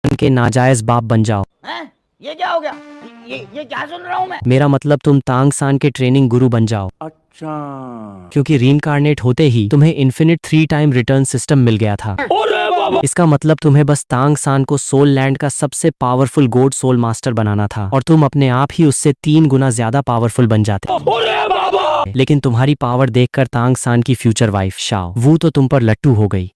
के नाजायज बाप बन जाओ। हैं? ये क्या हो गया? ये क्या सुन रहा हूँ मैं? मेरा मतलब तुम तांग सान के ट्रेनिंग गुरु बन जाओ। अच्छा। क्योंकि रीइंकार्नेट होते ही तुम्हें इन्फिनिट 3 टाइम रिटर्न सिस्टम मिल गया था। इसका मतलब तुम्हें बस तांग सान को सोल लैंड का सबसे पावरफुल गोड सोल मास्टर बनाना था और तुम अपने आप ही उससे 3 गुना ज्यादा पावरफुल बन जाते। लेकिन तुम्हारी पावर देखकर तांग सान की फ्यूचर वाइफ शाओ वो तो तुम पर लट्टू हो गई।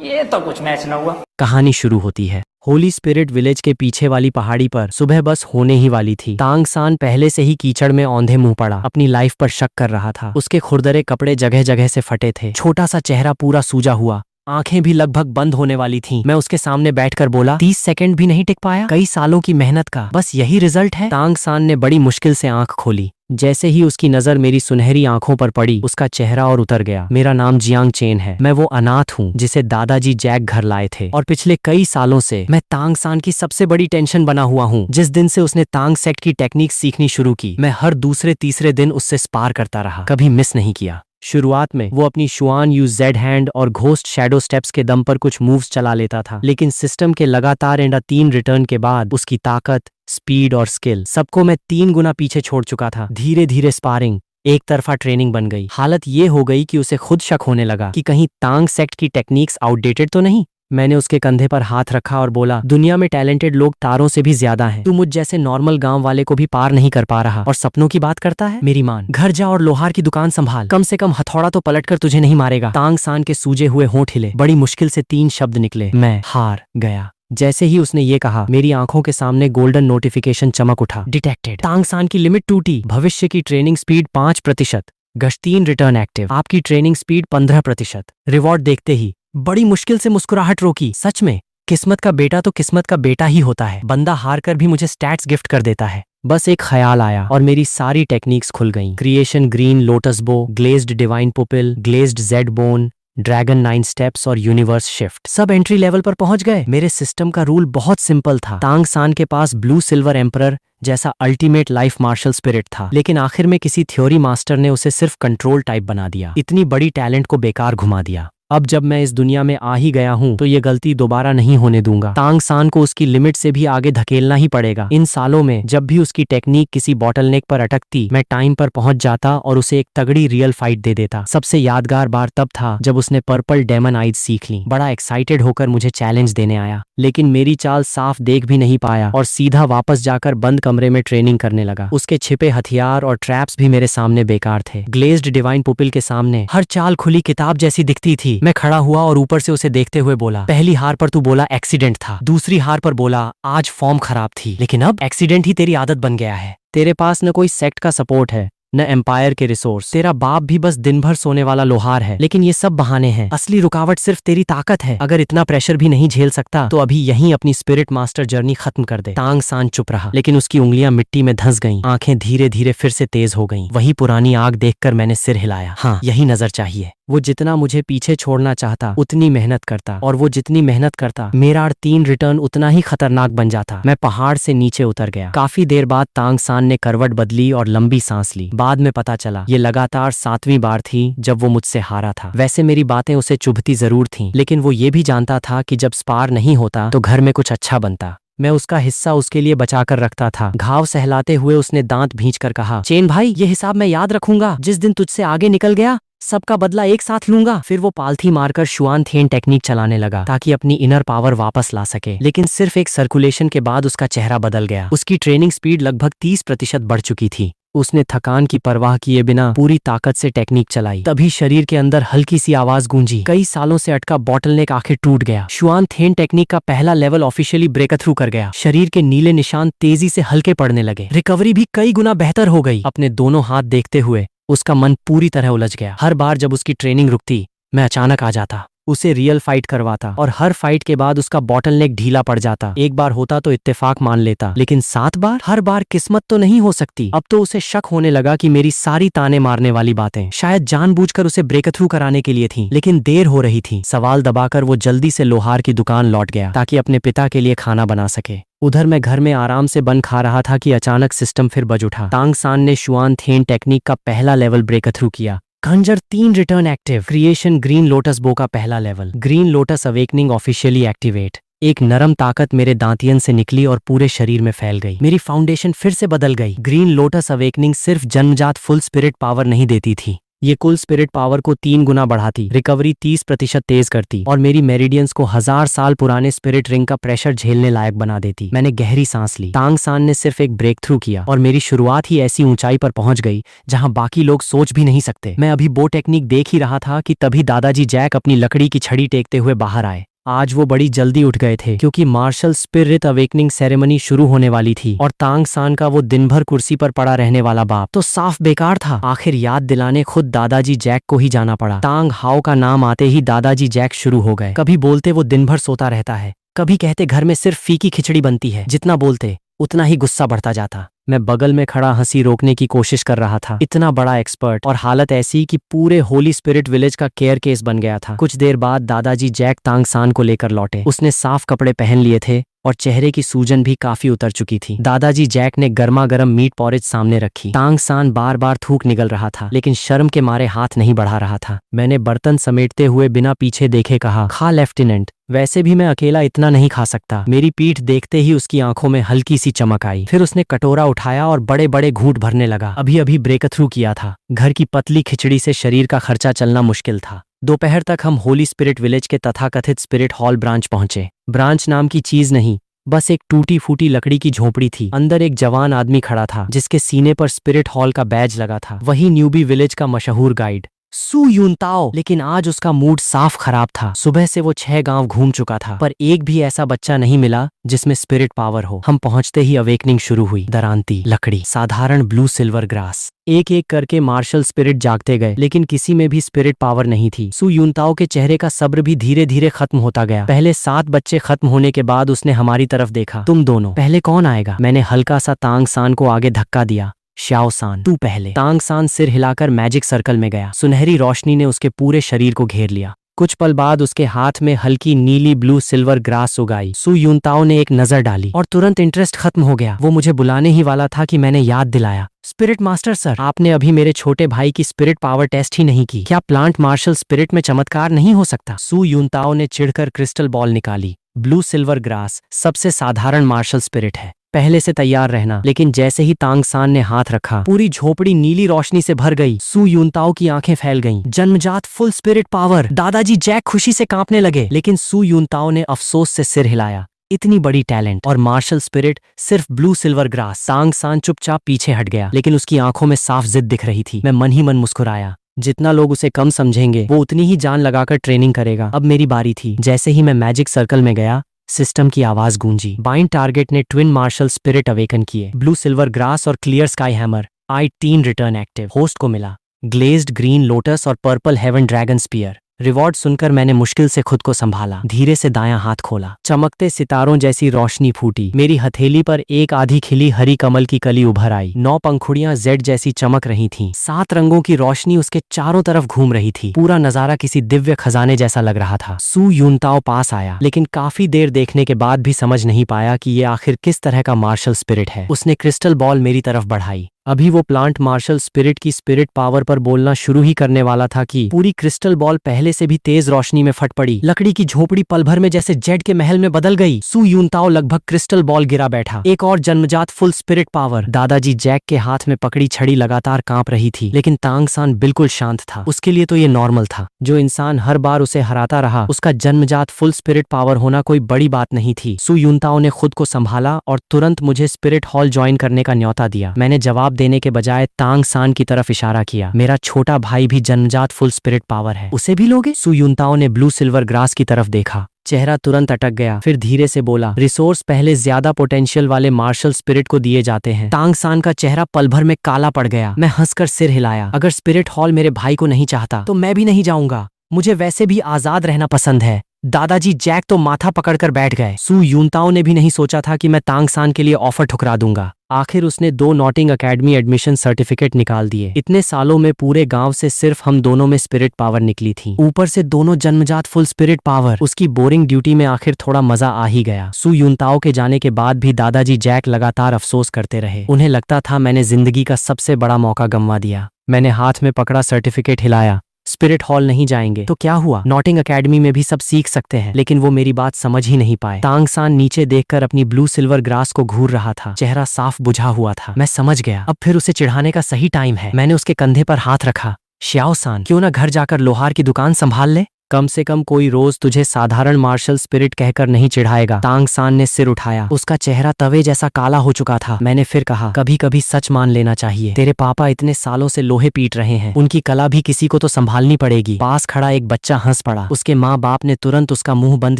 ये तो कुछ मैच न हुआ। कहानी शुरू होती है होली स्पिरिट विलेज के पीछे वाली पहाड़ी पर। सुबह बस होने ही वाली थी। तांग सान पहले से ही कीचड़ में औंधे मुंह पड़ा अपनी लाइफ पर शक कर रहा था। उसके खुरदरे कपड़े जगह जगह से फटे थे, छोटा सा चेहरा पूरा सूजा हुआ, आंखें भी लगभग बंद होने वाली थीं। मैं उसके सामने बैठकर बोला, 30 सेकंड भी नहीं टिक पाया? कई सालों की मेहनत का बस यही रिजल्ट है? तांग सान ने बड़ी मुश्किल से आंख खोली। जैसे ही उसकी नजर मेरी सुनहरी आंखों पर पड़ी, उसका चेहरा और उतर गया। मेरा नाम जियांग चेन है। मैं वो अनाथ हूँ जिसे दादाजी जैक घर लाए थे और पिछले कई सालों से मैं तांग सान की सबसे बड़ी टेंशन बना हुआ हूँ। जिस दिन से उसने तांग सेट की टेक्निक सीखनी शुरू की, मैं हर दूसरे तीसरे दिन उससे स्पार करता रहा, कभी मिस नहीं किया। शुरुआत में वो अपनी शुआन यू जेड हैंड और घोस्ट शैडो स्टेप्स के दम पर कुछ मूव्स चला लेता था, लेकिन सिस्टम के लगातार एंड 3 रिटर्न के बाद उसकी ताकत, स्पीड और स्किल सबको मैं 3 गुना पीछे छोड़ चुका था। धीरे धीरे स्पारिंग एक तरफा ट्रेनिंग बन गई। हालत ये हो गई कि उसे खुद शक होने लगा कि कहीं तांग सेक्ट की टेक्निक्स आउटडेटेड तो नहीं। मैंने उसके कंधे पर हाथ रखा और बोला, दुनिया में टैलेंटेड लोग तारों से भी ज्यादा हैं। तू मुझ जैसे नॉर्मल गांव वाले को भी पार नहीं कर पा रहा और सपनों की बात करता है? मेरी मान, घर जा और लोहार की दुकान संभाल, कम से कम हथौड़ा तो पलटकर तुझे नहीं मारेगा। तांग सान के सूजे हुए होंठ हिले, बड़ी मुश्किल से 3 शब्द निकले, मैं हार गया। जैसे ही उसने ये कहा, मेरी आंखों के सामने गोल्डन नोटिफिकेशन चमक उठा, डिटेक्टेड। तांग सान की लिमिट टूटी। भविष्य की ट्रेनिंग स्पीड 5%, गश्तीन रिटर्न एक्टिव, आपकी ट्रेनिंग स्पीड 15%। रिवॉर्ड देखते ही बड़ी मुश्किल से मुस्कुराहट रोकी। सच में किस्मत का बेटा तो किस्मत का बेटा ही होता है। बंदा हार कर भी मुझे स्टैट्स गिफ्ट कर देता है। बस एक ख्याल आया और मेरी सारी टेक्निक्स खुल गईं। क्रिएशन ग्रीन लोटस बो, glazed divine pupil, glazed Z bone, dragon 9 steps और यूनिवर्स शिफ्ट, सब एंट्री लेवल पर पहुंच गए। मेरे सिस्टम का रूल बहुत सिंपल था। तांग सान के पास ब्लू सिल्वर एम्परर जैसा अल्टीमेट लाइफ मार्शल स्पिरिट था, लेकिन आखिर में किसी थ्योरी मास्टर ने उसे सिर्फ कंट्रोल टाइप बना दिया। इतनी बड़ी टैलेंट को बेकार घुमा दिया। अब जब मैं इस दुनिया में आ ही गया हूँ तो ये गलती दोबारा नहीं होने दूंगा। तांग सान को उसकी लिमिट से भी आगे धकेलना ही पड़ेगा। इन सालों में जब भी उसकी टेक्निक किसी बॉटलनेक पर अटकती, मैं टाइम पर पहुंच जाता और उसे एक तगड़ी रियल फाइट दे देता। सबसे यादगार बार तब था जब उसने पर्पल डेमन आइज सीख ली। बड़ा एक्साइटेड होकर मुझे चैलेंज देने आया, लेकिन मेरी चाल साफ देख भी नहीं पाया और सीधा वापस जाकर बंद कमरे में ट्रेनिंग करने लगा। उसके छिपे हथियार और ट्रैप्स भी मेरे सामने बेकार थे। ग्लेज्ड डिवाइन पुपिल के सामने हर चाल खुली किताब जैसी दिखती थी। मैं खड़ा हुआ और ऊपर से उसे देखते हुए बोला, पहली हार पर तू बोला एक्सीडेंट था, दूसरी हार पर बोला आज फॉर्म खराब थी, लेकिन अब एक्सीडेंट ही तेरी आदत बन गया है। तेरे पास न कोई सेक्ट का सपोर्ट है, न एम्पायर के रिसोर्स। तेरा बाप भी बस दिन भर सोने वाला लोहार है। लेकिन ये सब बहाने हैं, असली रुकावट सिर्फ तेरी ताकत है। अगर इतना प्रेशर भी नहीं झेल सकता तो अभी यहीं अपनी स्पिरिट मास्टर जर्नी खत्म कर दे। तांग सान चुप रहा, लेकिन उसकी उंगलियां मिट्टी में धंस गईं, आंखें धीरे धीरे फिर से तेज हो गईं। वही पुरानी आग देखकर मैंने सिर हिलाया। हाँ, यही नजर चाहिए। वो जितना मुझे पीछे छोड़ना चाहता उतनी मेहनत करता, और वो जितनी मेहनत करता मेरा 3 रिटर्न उतना ही खतरनाक बन जाता। मैं पहाड़ से नीचे उतर गया। काफी देर बाद तांग सान ने करवट बदली और लंबी सांस ली। बाद में पता चला ये लगातार 7वीं बार थी जब वो मुझसे हारा था। वैसे मेरी बातें उसे चुभती जरूर थीं, लेकिन वो ये भी जानता था कि जब स्पार नहीं होता तो घर में कुछ अच्छा बनता। मैं उसका हिस्सा उसके लिए बचाकर रखता था। घाव सहलाते हुए उसने दांत भींचकर कहा, चेन भाई, ये हिसाब मैं याद रखूंगा। जिस दिन तुझसे आगे निकल गया सबका बदला एक साथ लूंगा। फिर वो पालथी मारकर शुआन थेन टेक्निक चलाने लगा ताकि अपनी इनर पावर वापस ला सके। लेकिन सिर्फ एक सर्कुलेशन के बाद उसका चेहरा बदल गया। उसकी ट्रेनिंग स्पीड लगभग 30% बढ़ चुकी थी। उसने थकान की परवाह किए बिना पूरी ताकत से टेक्निक चलाई। तभी शरीर के अंदर हल्की सी आवाज गूंजी। कई सालों से अटका बॉटलनेक आखिर टूट गया। शुआन थेन टेक्निक का पहला लेवल ऑफिशियली ब्रेक थ्रू कर गया। शरीर के नीले निशान तेजी से हल्के पड़ने लगे। रिकवरी भी कई गुना बेहतर हो गई। अपने दोनों हाथ देखते हुए उसका मन पूरी तरह उलझ गया। हर बार जब उसकी ट्रेनिंग रुकती, मैं अचानक आ जाता, उसे रियल फाइट करवाता, और हर फाइट के बाद उसका बॉटलनेक ढीला पड़ जाता। एक बार होता तो इत्तेफाक मान लेता, लेकिन 7 बार? हर बार किस्मत तो नहीं हो सकती। अब तो उसे शक होने लगा कि मेरी सारी ताने मारने वाली बातें शायद जानबूझकर उसे ब्रेक थ्रू कराने के लिए थीं। लेकिन देर हो रही थी। सवाल दबाकर वो जल्दी से लोहार की दुकान लौट गया ताकि अपने पिता के लिए खाना बना सके। उधर मैं घर में आराम से बन खा रहा था कि अचानक सिस्टम फिर बज उठा। तांग सान ने शुआन थेन टेक्निक का पहला लेवल ब्रेक थ्रू किया। खंजर 3 return active. Creation green lotus बो का पहला level. Green lotus awakening officially activate. एक नरम ताकत मेरे दांतियन से निकली और पूरे शरीर में फैल गई। मेरी फाउंडेशन फिर से बदल गई। ग्रीन लोटस अवेकनिंग सिर्फ जन्मजात फुल स्पिरिट पावर नहीं देती थी, ये कुल स्पिरिट पावर को 3 गुना बढ़ाती, रिकवरी 30% तेज करती और मेरी मेरिडियंस को 1000 साल पुराने स्पिरिट रिंग का प्रेशर झेलने लायक बना देती। मैंने गहरी सांस ली। तांग सान ने सिर्फ एक ब्रेक थ्रू किया और मेरी शुरुआत ही ऐसी ऊंचाई पर पहुंच गई जहां बाकी लोग सोच भी नहीं सकते। मैं अभी बो टेक्निक देख ही रहा था कि तभी दादाजी जैक अपनी लकड़ी की छड़ी टेकते हुए बाहर आए। आज वो बड़ी जल्दी उठ गए थे क्योंकि मार्शल स्पिरिट अवेकनिंग सेरेमनी शुरू होने वाली थी और तांग सान का वो दिन भर कुर्सी पर पड़ा रहने वाला बाप तो साफ बेकार था। आखिर याद दिलाने खुद दादाजी जैक को ही जाना पड़ा। तांग हाओ का नाम आते ही दादाजी जैक शुरू हो गए। कभी बोलते वो दिन भर सोता रहता है, कभी कहते घर में सिर्फ फीकी खिचड़ी बनती है। जितना बोलते उतना ही गुस्सा बढ़ता जाता। मैं बगल में खड़ा हंसी रोकने की कोशिश कर रहा था। इतना बड़ा एक्सपर्ट और हालत ऐसी कि पूरे होली स्पिरिट विलेज का केयर केस बन गया था। कुछ देर बाद दादाजी जैक तांग सान को लेकर लौटे। उसने साफ कपड़े पहन लिए थे और चेहरे की सूजन भी काफी उतर चुकी थी। दादाजी जैक ने गर्मा गर्म मीट पॉरेज सामने रखी। तांग सान बार बार थूक निकल रहा था लेकिन शर्म के मारे हाथ नहीं बढ़ा रहा था। मैंने बर्तन समेटते हुए बिना पीछे देखे कहा, खा लेफ्टिनेंट, वैसे भी मैं अकेला इतना नहीं खा सकता। मेरी पीठ देखते ही उसकी आंखों में हल्की सी चमक आई। फिर उसने कटोरा उठाया और बड़े बड़े घूंट भरने लगा। अभी अभी ब्रेक थ्रू किया था। घर की पतली खिचड़ी से शरीर का खर्चा चलना मुश्किल था। दोपहर तक हम होली स्पिरिट विलेज के तथाकथित स्पिरिट हॉल ब्रांच पहुंचे। ब्रांच नाम की चीज नहीं, बस एक टूटी फूटी लकड़ी की झोपड़ी थी। अंदर एक जवान आदमी खड़ा था जिसके सीने पर स्पिरिट हॉल का बैज लगा था। वही न्यूबी विलेज का मशहूर गाइड सू युनताओ। लेकिन आज उसका मूड साफ खराब था। सुबह से वो 6 गांव घूम चुका था पर एक भी ऐसा बच्चा नहीं मिला जिसमें स्पिरिट पावर हो। हम पहुंचते ही अवेकनिंग शुरू हुई। दरांती, लकड़ी, साधारण ब्लू सिल्वर ग्रास, एक एक करके मार्शल स्पिरिट जागते गए लेकिन किसी में भी स्पिरिट पावर नहीं थी। सू युनताओ के चेहरे का सब्र भी धीरे धीरे खत्म होता गया। पहले 7 बच्चे खत्म होने के बाद उसने हमारी तरफ देखा। तुम दोनों, पहले कौन आएगा? मैंने हल्का सा तांग सान को आगे धक्का दिया। श्याओ सान, तू पहले। तांग सान सिर हिलाकर मैजिक सर्कल में गया। सुनहरी रोशनी ने उसके पूरे शरीर को घेर लिया। कुछ पल बाद उसके हाथ में हल्की नीली ब्लू सिल्वर ग्रास उगाई। सू युनताओ ने एक नजर डाली और तुरंत इंटरेस्ट खत्म हो गया। वो मुझे बुलाने ही वाला था कि मैंने याद दिलाया, स्पिरिट मास्टर सर, आपने अभी मेरे छोटे भाई की स्पिरिट पावर टेस्ट ही नहीं की। क्या प्लांट मार्शल स्पिरिट में चमत्कार नहीं हो सकता? सू युनताओ ने चिढ़कर क्रिस्टल बॉल निकाली। ब्लू सिल्वर ग्रास सबसे साधारण मार्शल स्पिरिट है, पहले से तैयार रहना। लेकिन जैसे ही तांग सान ने हाथ रखा पूरी झोपड़ी नीली रोशनी से भर गई। सू युनताओ की आंखें फैल गईं। जन्मजात फुल स्पिरिट पावर। दादाजी जैक खुशी से कांपने लगे लेकिन सू युनताओ ने अफसोस से सिर हिलाया। इतनी बड़ी टैलेंट और मार्शल स्पिरिट, सिर्फ ब्लू सिल्वर ग्रास। तांग सान चुपचाप पीछे हट गया लेकिन उसकी आंखों में साफ जिद दिख रही थी। मैं मन ही मन मुस्कुराया। जितना लोग उसे कम समझेंगे वो उतनी ही जान लगाकर ट्रेनिंग करेगा। अब मेरी बारी थी। जैसे ही मैं मैजिक सर्कल में गया सिस्टम की आवाज गूंजी। बाइंड टारगेट ने ट्विन मार्शल स्पिरिट अवेकन किए। ब्लू सिल्वर ग्रास और clear sky hammer. I 3 return active. Host को मिला ग्लेज्ड ग्रीन लोटस और purple heaven dragon spear. Reward सुनकर मैंने मुश्किल से खुद को संभाला। धीरे से दायां हाथ खोला। चमकते सितारों जैसी रोशनी फूटी। मेरी हथेली पर एक आधी खिली हरी कमल की कली उभर आई। 9 पंखुड़ियां जेड जैसी चमक रही थीं। 7 रंगों की रोशनी उसके चारों तरफ घूम रही थी। पूरा नजारा किसी दिव्य खजाने जैसा लग रहा था। सू युनताओ पास आया लेकिन काफी देर देखने के बाद भी समझ नहीं पाया कि ये आखिर किस तरह का मार्शल स्पिरिट है। उसने क्रिस्टल बॉल मेरी तरफ बढ़ाई। अभी वो प्लांट मार्शल स्पिरिट की स्पिरिट पावर पर बोलना शुरू ही करने वाला था कि पूरी क्रिस्टल बॉल पहले से भी तेज रोशनी में फट पड़ी। लकड़ी की झोपड़ी पल भर में जैसे जेड के महल में बदल गई। सू युनताओ लगभग क्रिस्टल बॉल गिरा बैठा। एक और जन्मजात फुल स्पिरिट पावर। दादाजी जैक के हाथ में पकड़ी छड़ी लगातार कांप रही थी लेकिन तांग सान बिल्कुल शांत था। उसके लिए तो ये नॉर्मल था। जो इंसान हर बार उसे हराता रहा उसका जन्मजात फुल स्पिरिट पावर होना कोई बड़ी बात नहीं थी। सू युनताओ ने खुद को संभाला और तुरंत मुझे स्पिरिट हॉल ज्वाइन करने का न्योता दिया। मैंने जवाब देने के बजाय तांग सान की तरफ इशारा किया। मेरा छोटा भाई भी जन्मजात फुल स्पिरिट पावर है, उसे भी लोगे? सू युनताओ ने ब्लू सिल्वर ग्रास की तरफ देखा। चेहरा तुरंत अटक गया। फिर धीरे से बोला, रिसोर्स पहले ज्यादा पोटेंशियल वाले मार्शल स्पिरिट को दिए जाते हैं। तांग सान का चेहरा पल भर में काला पड़ गया। मैं हंसकर सिर हिलाया। अगर स्पिरिट हॉल मेरे भाई को नहीं चाहता तो मैं भी नहीं जाऊंगा। मुझे वैसे भी आजाद रहना पसंद है। दादाजी जैक तो माथा पकड़कर बैठ गए। सू युनताओ ने भी नहीं सोचा था कि मैं तांग सान के लिए ऑफर ठुकरा दूंगा। आखिर उसने 2 नॉटिंग एकेडमी एडमिशन सर्टिफिकेट निकाल दिए। इतने सालों में पूरे गांव से सिर्फ हम दोनों में स्पिरिट पावर निकली थी, ऊपर से दोनों जन्मजात फुल स्पिरिट पावर। उसकी बोरिंग ड्यूटी में आखिर थोड़ा मजा आ ही गया। सू युनताओ के जाने के बाद भी दादाजी जैक लगातार अफसोस करते रहे। उन्हें लगता था मैंने जिंदगी का सबसे बड़ा मौका गंवा दिया। मैंने हाथ में पकड़ा सर्टिफिकेट हिलाया। स्पिरिट हॉल नहीं जाएंगे तो क्या हुआ? नॉटिंग एकेडमी में भी सब सीख सकते हैं। लेकिन वो मेरी बात समझ ही नहीं पाए। तांग सान नीचे देखकर अपनी ब्लू सिल्वर ग्रास को घूर रहा था। चेहरा साफ बुझा हुआ था। मैं समझ गया, अब फिर उसे चिढ़ाने का सही टाइम है। मैंने उसके कंधे पर हाथ रखा। श्याओ सान, क्यों ना घर जाकर लोहार की दुकान संभाल ले? कम से कम कोई रोज तुझे साधारण मार्शल स्पिरिट कहकर नहीं चिढ़ाएगा। तांग सान ने सिर उठाया। उसका चेहरा तवे जैसा काला हो चुका था। मैंने फिर कहा, कभी कभी सच मान लेना चाहिए। तेरे पापा इतने सालों से लोहे पीट रहे हैं, उनकी कला भी किसी को तो संभालनी पड़ेगी। पास खड़ा एक बच्चा हंस पड़ा। उसके माँ बाप ने तुरंत उसका मुंह बंद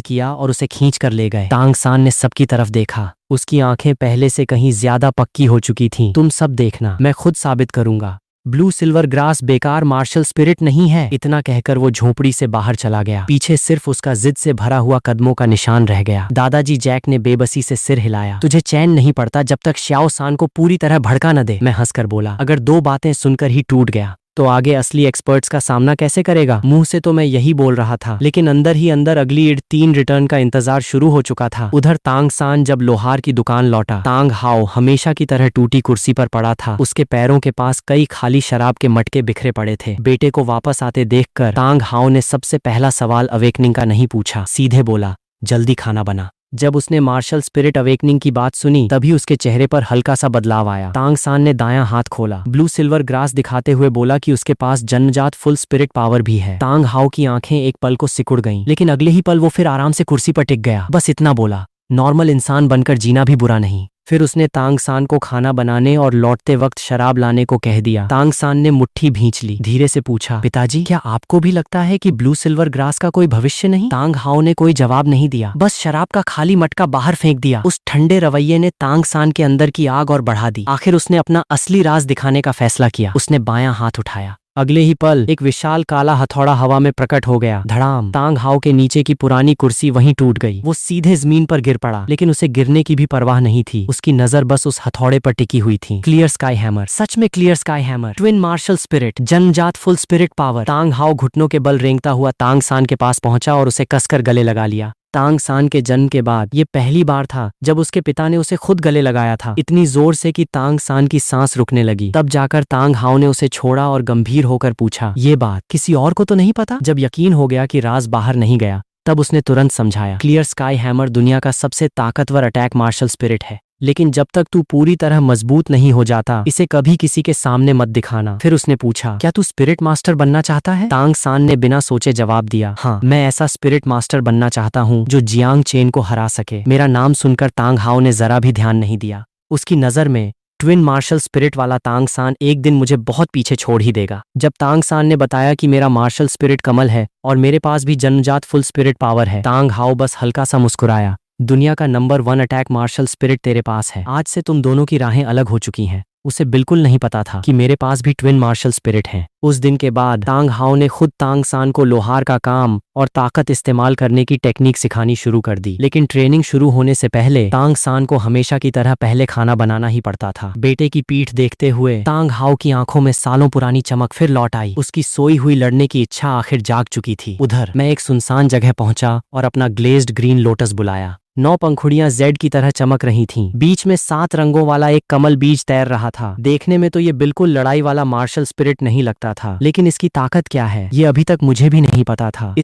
किया और उसे खींच कर ले गए। तांग सान ने सबकी तरफ देखा। उसकी आंखें पहले से कहीं ज्यादा पक्की हो चुकी थीं। तुम सब देखना, मैं खुद साबित करूंगा। ब्लू सिल्वर ग्रास बेकार मार्शल स्पिरिट नहीं है। इतना कहकर वो झोपड़ी से बाहर चला गया। पीछे सिर्फ उसका जिद से भरा हुआ कदमों का निशान रह गया। दादाजी जैक ने बेबसी से सिर हिलाया। तुझे चैन नहीं पड़ता जब तक श्याओ सान को पूरी तरह भड़का न दे। मैं हंसकर बोला, अगर दो बातें सुनकर ही टूट गया तो आगे असली एक्सपर्ट्स का सामना कैसे करेगा? मुंह से तो मैं यही बोल रहा था, लेकिन अंदर ही अंदर अगली ईड 3 रिटर्न का इंतजार शुरू हो चुका था। उधर तांग सान जब लोहार की दुकान लौटा, तांग हाओ हमेशा की तरह टूटी कुर्सी पर पड़ा था। उसके पैरों के पास कई खाली शराब के मटके बिखरे पड़े थे। बेटे को वापस आते देखकर तांग हाओ ने सबसे पहला सवाल अवेकनिंग का नहीं पूछा, सीधे बोला, जल्दी खाना बना। जब उसने मार्शल स्पिरिट अवेकनिंग की बात सुनी, तभी उसके चेहरे पर हल्का सा बदलाव आया। तांग सान ने दायां हाथ खोला, ब्लू सिल्वर ग्रास दिखाते हुए बोला कि उसके पास जन्मजात फुल स्पिरिट पावर भी है। तांग हाओ की आंखें एक पल को सिकुड़ गईं, लेकिन अगले ही पल वो फिर आराम से कुर्सी पर टिक गया। बस इतना बोला, नॉर्मल इंसान बनकर जीना भी बुरा नहीं। फिर उसने तांग सान को खाना बनाने और लौटते वक्त शराब लाने को कह दिया। तांग सान ने मुट्ठी भींच ली, धीरे से पूछा, पिताजी क्या आपको भी लगता है कि ब्लू सिल्वर ग्रास का कोई भविष्य नहीं? तांग हाओ ने कोई जवाब नहीं दिया, बस शराब का खाली मटका बाहर फेंक दिया। उस ठंडे रवैये ने तांग सान के अंदर की आग और बढ़ा दी। आखिर उसने अपना असली राज दिखाने का फैसला किया। उसने बायां हाथ उठाया। अगले ही पल एक विशाल काला हथौड़ा हवा में प्रकट हो गया। धड़ाम! तांग हाओ के नीचे की पुरानी कुर्सी वहीं टूट गई। वो सीधे जमीन पर गिर पड़ा, लेकिन उसे गिरने की भी परवाह नहीं थी। उसकी नजर बस उस हथौड़े पर टिकी हुई थी। क्लियर स्काई हैमर, सच में clear sky hammer, twin martial spirit, जन्मजात full spirit power. Tang Hao घुटनों के बल रेंगता हुआ तांग सान के पास पहुंचा और उसे कसकर गले लगा लिया। तांग सान के जन्म के बाद ये पहली बार था जब उसके पिता ने उसे खुद गले लगाया था, इतनी जोर से कि तांग सान की सांस रुकने लगी। तब जाकर तांग हाओ ने उसे छोड़ा और गंभीर होकर पूछा, ये बात किसी और को तो नहीं पता? जब यकीन हो गया कि राज बाहर नहीं गया, तब उसने तुरंत समझाया, क्लियर स्काई हैमर दुनिया का सबसे ताकतवर अटैक मार्शल स्पिरिट है, लेकिन जब तक तू पूरी तरह मजबूत नहीं हो जाता, इसे कभी किसी के सामने मत दिखाना। फिर उसने पूछा, क्या तू स्पिरिट मास्टर बनना चाहता है? तांग सान ने बिना सोचे जवाब दिया, हाँ, मैं ऐसा स्पिरिट मास्टर बनना चाहता हूँ जो जियांग चेन को हरा सके। मेरा नाम सुनकर तांग हाओ ने जरा भी ध्यान नहीं दिया। उसकी नजर में ट्विन मार्शल स्पिरिट वाला तांग सान एक दिन मुझे बहुत पीछे छोड़ ही देगा। जब तांग सान ने बताया कि मेरा मार्शल स्पिरिट कमल है और मेरे पास भी जन्मजात फुल स्पिरिट पावर है, तांग हाओ बस हल्का सा मुस्कुराया। दुनिया का नंबर 1 अटैक मार्शल स्पिरिट तेरे पास है। आज से तुम दोनों की राहें अलग हो चुकी हैं। उसे बिल्कुल नहीं पता था कि मेरे पास भी ट्विन मार्शल स्पिरिट हैं। उस दिन के बाद तांग हाओ ने खुद तांग सान को लोहार का काम और ताकत इस्तेमाल करने की टेक्निक सिखानी शुरू कर दी। लेकिन ट्रेनिंग शुरू होने से पहले तांग सान को हमेशा की तरह पहले खाना बनाना ही पड़ता था। बेटे की पीठ देखते हुए तांग हाओ की आंखों में सालों पुरानी चमक फिर लौट आई। उसकी सोई हुई लड़ने की इच्छा आखिर जाग चुकी थी। उधर मैं एक सुनसान जगह पहुंचा और अपना ग्लेज्ड ग्रीन लोटस बुलाया। 9 पंखुड़ियां जेड की तरह चमक रही थीं। बीच में 7 रंगों वाला एक कमल बीज तैर रहा था। देखने में तो ये बिल्कुल लड़ाई वाला मार्शल स्पिरिट नहीं लगता था, लेकिन इसकी ताकत क्या है ये अभी तक मुझे भी नहीं पता था।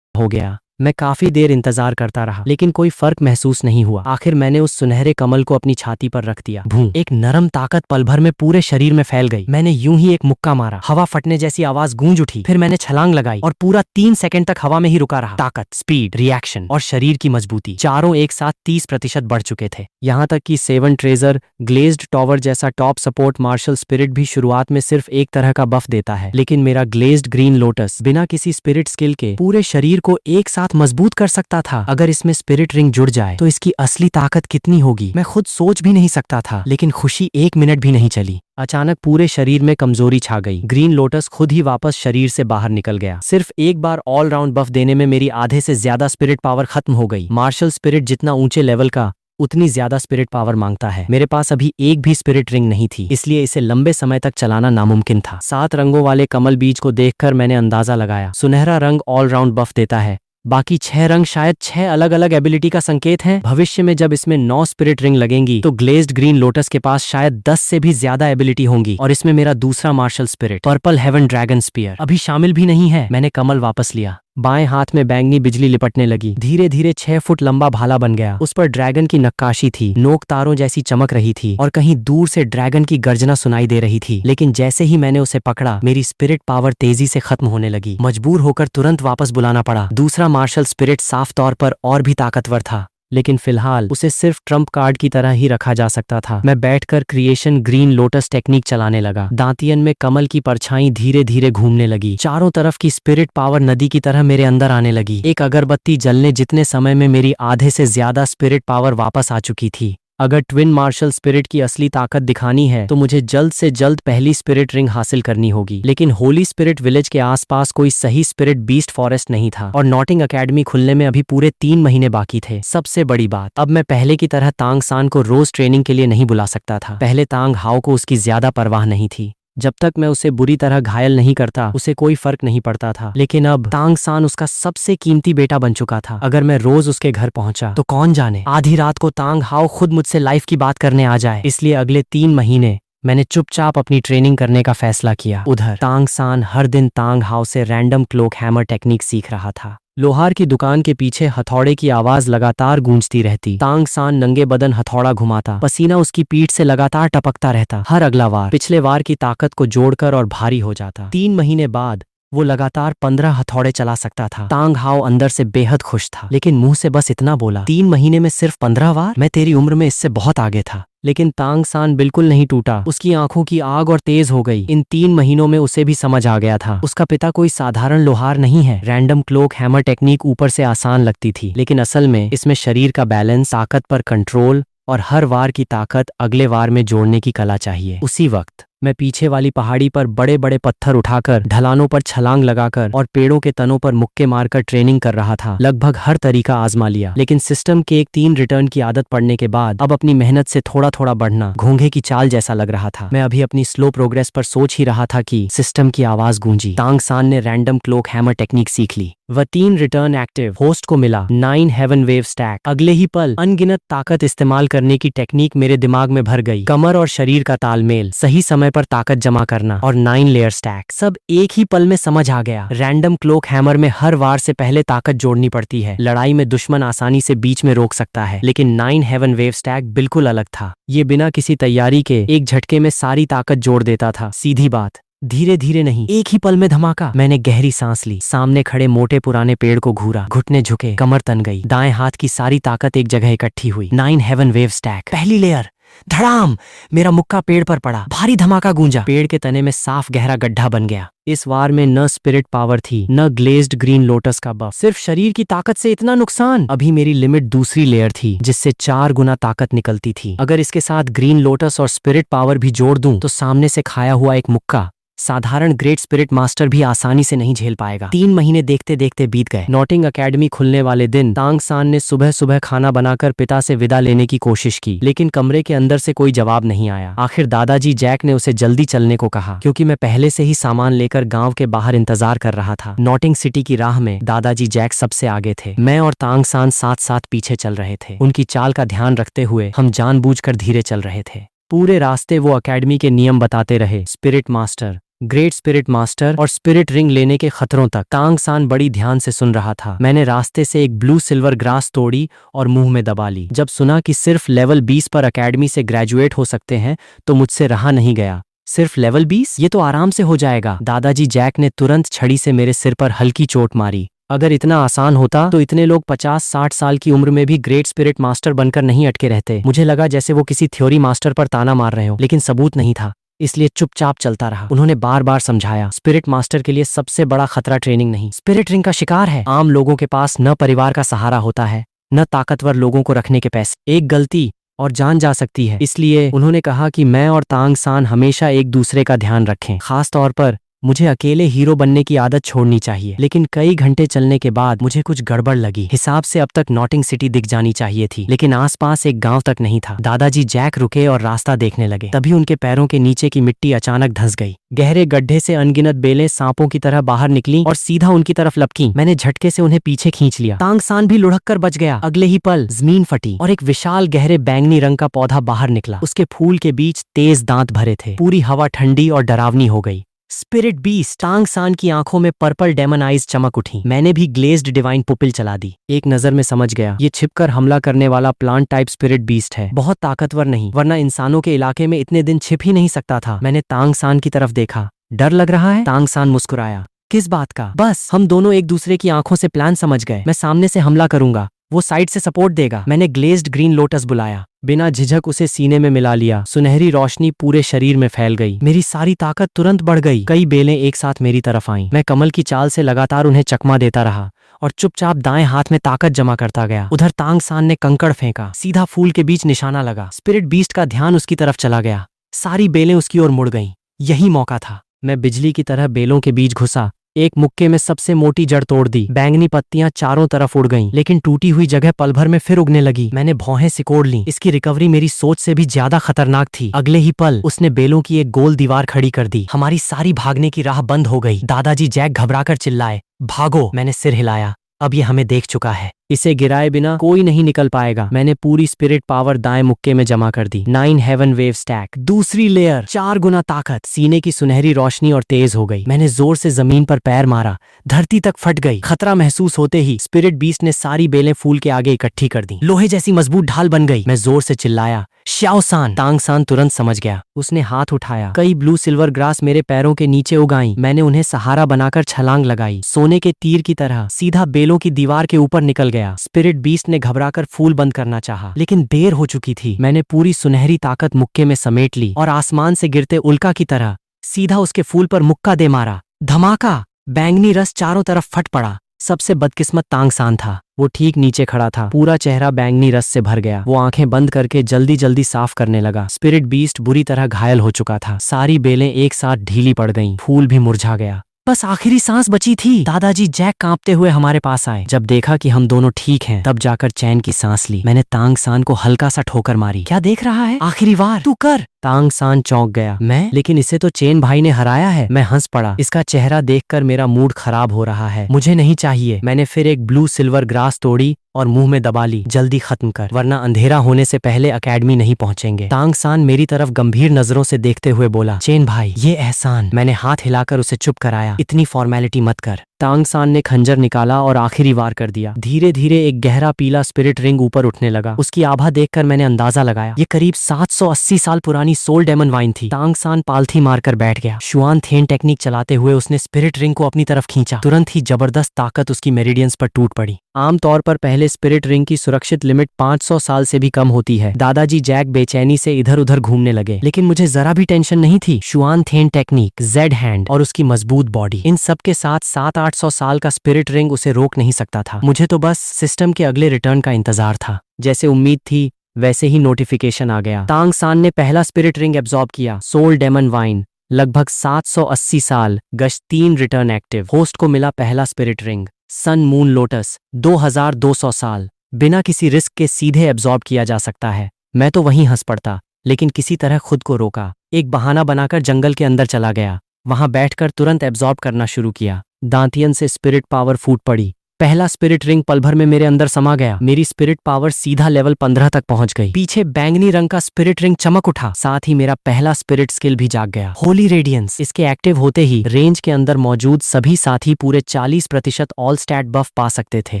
हो गया। मैं काफी देर इंतजार करता रहा, लेकिन कोई फर्क महसूस नहीं हुआ। आखिर मैंने उस सुनहरे कमल को अपनी छाती पर रख दिया। भूं! एक नरम ताकत पल भर में पूरे शरीर में फैल गई। मैंने यूं ही एक मुक्का मारा, हवा फटने जैसी आवाज गूंज उठी। फिर मैंने छलांग लगाई और पूरा 3 सेकंड तक हवा में ही रुका रहा। ताकत, स्पीड, रिएक्शन और शरीर की मजबूती चारों एक साथ 30% बढ़ चुके थे। यहाँ तक कि 7 ट्रेजर ग्लेज्ड टॉवर जैसा टॉप सपोर्ट मार्शल स्पिरिट भी शुरुआत में सिर्फ एक तरह का बफ देता है, लेकिन मेरा ग्लेज्ड ग्रीन लोटस बिना किसी स्पिरिट स्किल के पूरे शरीर को एक साथ मजबूत कर सकता था। अगर इसमें स्पिरिट रिंग जुड़ जाए तो इसकी असली ताकत कितनी होगी मैं खुद सोच भी नहीं सकता था। लेकिन खुशी 1 मिनट भी नहीं चली। अचानक पूरे शरीर में कमजोरी छा गई। ग्रीन लोटस खुद ही वापस शरीर से बाहर निकल गया। सिर्फ एक बार ऑल राउंड बफ देने में मेरी आधे से ज्यादा स्पिरिट पावर खत्म हो गई। मार्शल स्पिरिट जितना ऊंचे लेवल का उतनी ज्यादा स्पिरिट पावर मांगता है। मेरे पास अभी एक भी स्पिरिट रिंग नहीं थी, इसलिए इसे लंबे समय तक चलाना नामुमकिन था। 7 रंगों वाले कमल बीज को देखकर मैंने अंदाजा लगाया, सुनहरा रंग ऑल राउंड बफ देता है बाकी 6 रंग शायद 6 अलग अलग एबिलिटी का संकेत हैं। भविष्य में जब इसमें 9 स्पिरिट रिंग लगेंगी तो ग्लेज्ड ग्रीन लोटस के पास शायद 10 से भी ज्यादा एबिलिटी होंगी। और इसमें मेरा दूसरा martial spirit purple heaven dragon spear अभी शामिल भी नहीं है। मैंने कमल वापस लिया। बाएं हाथ में बैंगनी बिजली लिपटने लगी। धीरे धीरे 6 फुट लंबा भाला बन गया। उस पर ड्रैगन की नक्काशी थी, नोक तारों जैसी चमक रही थी और कहीं दूर से ड्रैगन की गर्जना सुनाई दे रही थी। लेकिन जैसे ही मैंने उसे पकड़ा, मेरी स्पिरिट पावर तेजी से खत्म होने लगी। मजबूर होकर तुरंत वापस बुलाना पड़ा। दूसरा मार्शल स्पिरिट साफ तौर पर और भी ताकतवर था, लेकिन फिलहाल उसे सिर्फ ट्रम्प कार्ड की तरह ही रखा जा सकता था। मैं बैठकर क्रिएशन ग्रीन लोटस टेक्निक चलाने लगा। दांतियन में कमल की परछाई धीरे धीरे घूमने लगी। चारों तरफ की स्पिरिट पावर नदी की तरह मेरे अंदर आने लगी। एक अगरबत्ती जलने जितने समय में मेरी आधे से ज्यादा स्पिरिट पावर वापस आ चुकी थी। अगर ट्विन मार्शल स्पिरिट की असली ताकत दिखानी है तो मुझे जल्द से जल्द पहली स्पिरिट रिंग हासिल करनी होगी। लेकिन होली स्पिरिट विलेज के आसपास कोई सही स्पिरिट बीस्ट फॉरेस्ट नहीं था और नॉटिंग अकेडमी खुलने में अभी पूरे 3 महीने बाकी थे। सबसे बड़ी बात, अब मैं पहले की तरह तांग सान को रोज ट्रेनिंग के लिए नहीं बुला सकता था। पहले तांग हाओ को उसकी ज्यादा परवाह नहीं थी। जब तक मैं उसे बुरी तरह घायल नहीं करता उसे कोई फर्क नहीं पड़ता था। लेकिन अब तांग सान उसका सबसे कीमती बेटा बन चुका था। अगर मैं रोज उसके घर पहुंचा तो कौन जाने आधी रात को तांग हाओ खुद मुझसे लाइफ की बात करने आ जाए। इसलिए अगले 3 महीने मैंने चुपचाप अपनी ट्रेनिंग करने का फैसला किया। उधर तांग सान हर दिन तांग हाओ से रैंडम क्लोक हैमर टेक्निक सीख रहा था। लोहार की दुकान के पीछे हथौड़े की आवाज लगातार गूंजती रहती। तांग सान नंगे बदन हथौड़ा घुमाता, पसीना उसकी पीठ से लगातार टपकता रहता। हर अगला वार पिछले वार की ताकत को जोड़कर और भारी हो जाता। 3 महीने बाद वो लगातार 15 हथौड़े चला सकता था। तांग हाओ अंदर से बेहद खुश था, लेकिन मुंह से बस इतना बोला, 3 महीने में सिर्फ 15 वार? मैं तेरी उम्र में इससे बहुत आगे था। लेकिन तांग सान बिल्कुल नहीं टूटा। उसकी आंखों की आग और तेज हो गई। इन 3 महीनों में उसे भी समझ आ गया था, उसका पिता कोई साधारण लोहार नहीं है। रैंडम क्लोक हैमर टेक्निक ऊपर से आसान लगती थी, लेकिन असल में इसमें शरीर का बैलेंस, ताकत पर कंट्रोल और हर वार की ताकत अगले वार में जोड़ने की कला चाहिए। उसी वक्त मैं पीछे वाली पहाड़ी पर बड़े बड़े पत्थर उठाकर, ढलानों पर छलांग लगाकर और पेड़ों के तनों पर मुक्के मारकर ट्रेनिंग कर रहा था। लगभग हर तरीका आजमा लिया, लेकिन सिस्टम के एक 3 रिटर्न की आदत पड़ने के बाद अब अपनी मेहनत से थोड़ा थोड़ा बढ़ना घोंघे की चाल जैसा लग रहा था। मैं अभी अपनी स्लो प्रोग्रेस पर सोच ही रहा था कि सिस्टम की आवाज गूंजी। तांग सान ने रैंडम क्लोक हैमर टेक्निक सीख ली। वह 3 रिटर्न एक्टिव। होस्ट को मिला 9 हेवन वेव स्टैक। अगले ही पल अनगिनत ताकत इस्तेमाल करने की टेक्निक मेरे दिमाग में भर गई। कमर और शरीर का तालमेल, सही समय पर ताकत जमा करना और 9 लेयर स्टैक, सब एक ही पल में समझ आ गया। रैंडम क्लोक हैमर में हर वार से पहले ताकत जोड़नी पड़ती है। लड़ाई में दुश्मन आसानी से बीच में रोक सकता है, लेकिन 9 हेवन वेव स्टैक बिल्कुल अलग था। ये बिना किसी तैयारी के एक झटके में सारी ताकत जोड़ देता था। सीधी बात, धीरे धीरे नहीं, एक ही पल में धमाका। मैंने गहरी सांस ली, सामने खड़े मोटे पुराने पेड़ को घूरा, घुटने झुके, कमर तन गई। दाएं हाथ की सारी ताकत एक जगह इकट्ठी हुई। 9 हेवन वेव स्टैक, पहली लेयर, धड़ाम, मेरा मुक्का पेड़ पर पड़ा। भारी धमाका गूंजा, पेड़ के तने में साफ गहरा गड्ढा बन गया। इस वार में न स्पिरिट पावर थी, न ग्लेज्ड ग्रीन लोटस का बफ, सिर्फ शरीर की ताकत से इतना नुकसान। अभी मेरी लिमिट दूसरी लेयर थी, जिससे 4 गुना ताकत निकलती थी। अगर इसके साथ ग्रीन लोटस और स्पिरिट पावर भी जोड़ दूं तो सामने से खाया हुआ एक मुक्का साधारण ग्रेट स्पिरिट मास्टर भी आसानी से नहीं झेल पाएगा। 3 महीने देखते देखते बीत गए। नॉटिंग अकेडमी खुलने वाले दिन तांग सान ने सुबह सुबह खाना बनाकर पिता से विदा लेने की कोशिश की, लेकिन कमरे के अंदर से कोई जवाब नहीं आया। आखिर दादाजी जैक ने उसे जल्दी चलने को कहा, क्योंकि मैं पहले से ही सामान लेकर गांव के बाहर इंतजार कर रहा था। नॉटिंग सिटी की राह में दादाजी जैक सबसे आगे थे। मैं और तांग सान साथ साथ पीछे चल रहे थे। उनकी चाल का ध्यान रखते हुए हम जानबूझकर धीरे चल रहे थे। पूरे रास्ते वो अकेडमी के नियम बताते रहे, spirit master, great spirit master और स्पिरिट रिंग लेने के खतरों तक। तांग सान बड़ी ध्यान से सुन रहा था। मैंने रास्ते से एक ब्लू सिल्वर ग्रास तोड़ी और मुंह में दबा ली। जब सुना कि सिर्फ लेवल 20 पर अकेडमी से ग्रेजुएट हो सकते हैं तो मुझसे रहा नहीं गया। सिर्फ लेवल 20? ये तो आराम से हो जाएगा। दादाजी जैक ने तुरंत छड़ी से मेरे सिर पर हल्की चोट मारी। अगर इतना आसान होता तो इतने लोग 50-60 साल की उम्र में भी ग्रेट स्पिरिट मास्टर बनकर नहीं अटके रहते। मुझे लगा जैसे वो किसी थ्योरी मास्टर पर ताना मार रहे हो, लेकिन सबूत नहीं था, इसलिए चुपचाप चलता रहा। उन्होंने बार बार समझाया, स्पिरिट मास्टर के लिए सबसे बड़ा खतरा ट्रेनिंग नहीं, स्पिरिट रिंग का शिकार है। आम लोगों के पास न परिवार का सहारा होता है, न ताकतवर लोगों को रखने के पैसे। एक गलती और जान जा सकती है। इसलिए उन्होंने कहा कि मैं और तांग सान हमेशा एक दूसरे का ध्यान रखें, खास तौर पर मुझे अकेले हीरो बनने की आदत छोड़नी चाहिए। लेकिन कई घंटे चलने के बाद मुझे कुछ गड़बड़ लगी। हिसाब से अब तक नॉटिंग सिटी दिख जानी चाहिए थी, लेकिन आसपास एक गांव तक नहीं था। दादाजी जैक रुके और रास्ता देखने लगे। तभी उनके पैरों के नीचे की मिट्टी अचानक धंस गई। गहरे गड्ढे से अनगिनत बेलें सांपों की तरह बाहर निकली और सीधा उनकी तरफ लपकी। मैंने झटके से उन्हें पीछे खींच लिया। तांगसान भी लुढ़क कर बच गया। अगले ही पल जमीन फटी और एक विशाल गहरे बैंगनी रंग का पौधा बाहर निकला। उसके फूल के बीच तेज दांत भरे थे। पूरी हवा ठंडी और डरावनी हो गई। Spirit beast. तांगसान की आंखों में पर्पल डेमन आइज चमक उठी। मैंने भी ग्लेज्ड डिवाइन पुपिल चला दी। एक नजर में समझ गया, ये छिपकर हमला करने वाला प्लांट टाइप स्पिरिट बीस्ट है। बहुत ताकतवर नहीं, वरना इंसानों के इलाके में इतने दिन छिप ही नहीं सकता था। मैंने तांगसान की तरफ देखा। डर लग रहा है? तांगसान मुस्कुराया। किस बात का? बस हम दोनों एक दूसरे की आंखों से प्लान समझ गए। मैं सामने से हमला करूंगा, वो साइड से सपोर्ट देगा। मैंने ग्लेज्ड ग्रीन लोटस बुलाया। बिना झिझक उसे सीने में मिला लिया। सुनहरी रोशनी पूरे शरीर में फैल गई। मेरी सारी ताकत तुरंत बढ़ गई। कई बेलें एक साथ मेरी तरफ आईं। मैं कमल की चाल से लगातार उन्हें चकमा देता रहा और चुपचाप दाएं हाथ में ताकत जमा करता गया। उधर तांगसान ने कंकड़ फेंका। सीधा फूल के बीच निशाना लगा। स्पिरिट बीस्ट का ध्यान उसकी तरफ चला गया। सारी बेलें उसकी ओर मुड़ गईं। यही मौका था। मैं बिजली की तरह बेलों के बीच घुसा। एक मुक्के में सबसे मोटी जड़ तोड़ दी। बैंगनी पत्तियां चारों तरफ उड़ गईं, लेकिन टूटी हुई जगह पल भर में फिर उगने लगी। मैंने भौहें सिकोड़ लीं। इसकी रिकवरी मेरी सोच से भी ज्यादा खतरनाक थी। अगले ही पल उसने बेलों की एक गोल दीवार खड़ी कर दी। हमारी सारी भागने की राह बंद हो गई। दादाजी जैक घबराकर चिल्लाए, भागो! मैंने सिर हिलाया। अब ये हमें देख चुका है। इसे गिराए बिना कोई नहीं निकल पाएगा। मैंने पूरी स्पिरिट पावर दाएं मुक्के में जमा कर दी। 9 हेवन वेव स्टैक। दूसरी लेयर, 4 गुना ताकत। सीने की सुनहरी रोशनी और तेज हो गई। मैंने जोर से जमीन पर पैर मारा। धरती तक फट गई। खतरा महसूस होते ही स्पिरिट बीस्ट ने सारी बेलें फूल के आगे इकट्ठी कर दी। लोहे जैसी मजबूत ढाल बन गई। मैं जोर से चिल्लाया, श्याओसान! तांगसान तुरंत समझ गया। उसने हाथ उठाया। कई ब्लू सिल्वर ग्रास मेरे पैरों के नीचे उगाई। मैंने उन्हें सहारा बनाकर छलांग लगाई। सोने के तीर की तरह सीधा बेलों की दीवार के ऊपर निकल गया। स्पिरिट बीस्ट ने घबराकर फूल बंद करना चाहा, लेकिन देर हो चुकी थी। मैंने पूरी सुनहरी ताकत मुक्के में समेट ली और आसमान से गिरते उल्का की तरह सीधा उसके फूल पर मुक्का दे मारा। धमाका! बैंगनी रस चारों तरफ फट पड़ा। सबसे बदकिस्मत तांगसान था। वो ठीक नीचे खड़ा था। पूरा चेहरा बैंगनी रस से भर गया। वो आंखें बंद करके जल्दी जल्दी साफ करने लगा। स्पिरिट बीस्ट बुरी तरह घायल हो चुका था। सारी बेलें एक साथ ढीली पड़ गईं। फूल भी मुरझा गया। बस आखिरी सांस बची थी। दादाजी जैक कांपते हुए हमारे पास आए। जब देखा कि हम दोनों ठीक हैं, तब जाकर चैन की सांस ली। मैंने तांगसान को हल्का सा ठोकर मारी। क्या देख रहा है? आखिरी बार तू कर। तांगसान चौंक गया। मैं? लेकिन इसे तो चेन भाई ने हराया है। मैं हंस पड़ा। इसका चेहरा देखकर मेरा मूड खराब हो रहा है। मुझे नहीं चाहिए। मैंने फिर एक ब्लू सिल्वर ग्रास तोड़ी और मुंह में दबा ली। जल्दी खत्म कर, वरना अंधेरा होने से पहले अकेडमी नहीं पहुंचेंगे। तांगसान मेरी तरफ गंभीर नजरों से देखते हुए बोला, चेन भाई, ये एहसान। मैंने हाथ हिलाकर उसे चुप कराया। इतनी फॉर्मेलिटी मत कर। तांगसान ने खंजर निकाला और आखिरी वार कर दिया। धीरे धीरे एक गहरा पीला स्पिरिट रिंग ऊपर उठने लगा। उसकी आभा देखकर मैंने अंदाजा लगाया, ये करीब 780 साल पुरानी सोल डेमन वाइन थी। तांगसान पालथी मारकर बैठ गया। शुआन थेन टेक्निक चलाते हुए उसने स्पिरिट रिंग को अपनी तरफ खींचा। तुरंत ही जबरदस्त ताकत उसकी मेरिडियंस पर टूट पड़ी। आमतौर पर पहले स्पिरिट रिंग की सुरक्षित लिमिट 500 साल से भी कम होती है। दादाजी जैक बेचैनी से इधर उधर घूमने लगे, लेकिन मुझे जरा भी टेंशन नहीं थी। शुआन थेन टेक्निक, जेड हैंड और उसकी मजबूत बॉडी, इन सब के साथ 700-800 साल का स्पिरिट रिंग उसे रोक नहीं सकता था। मुझे तो बस सिस्टम के अगले रिटर्न का इंतजार था। जैसे उम्मीद थी वैसे ही नोटिफिकेशन आ गया। तांगसान ने पहला स्पिरिट रिंग एब्जॉर्ब किया। सोल डेमन वाइन, लगभग 780 साल, गश्त 3 रिटर्न एक्टिव। होस्ट को मिला पहला spirit ring, sun moon lotus, 2200 साल, बिना किसी रिस्क के सीधे एब्जॉर्ब किया जा सकता है। मैं तो वहीं हंस पड़ता, लेकिन किसी तरह खुद को रोका। एक बहाना बनाकर जंगल के अंदर चला गया। वहां बैठकर तुरंत एब्जॉर्ब करना शुरू किया। दांतियन से स्पिरिट पावर फूट पड़ी। पहला स्पिरिट रिंग पल भर में मेरे अंदर समा गया। मेरी स्पिरिट पावर सीधा लेवल 15 तक पहुंच गई। पीछे बैंगनी रंग का स्पिरिट रिंग चमक उठा। साथ ही मेरा पहला स्पिरिट स्किल भी जाग गया, होली रेडियंस। इसके एक्टिव होते ही रेंज के अंदर मौजूद सभी साथी पूरे 40% ऑल स्टैट बफ पा सकते थे।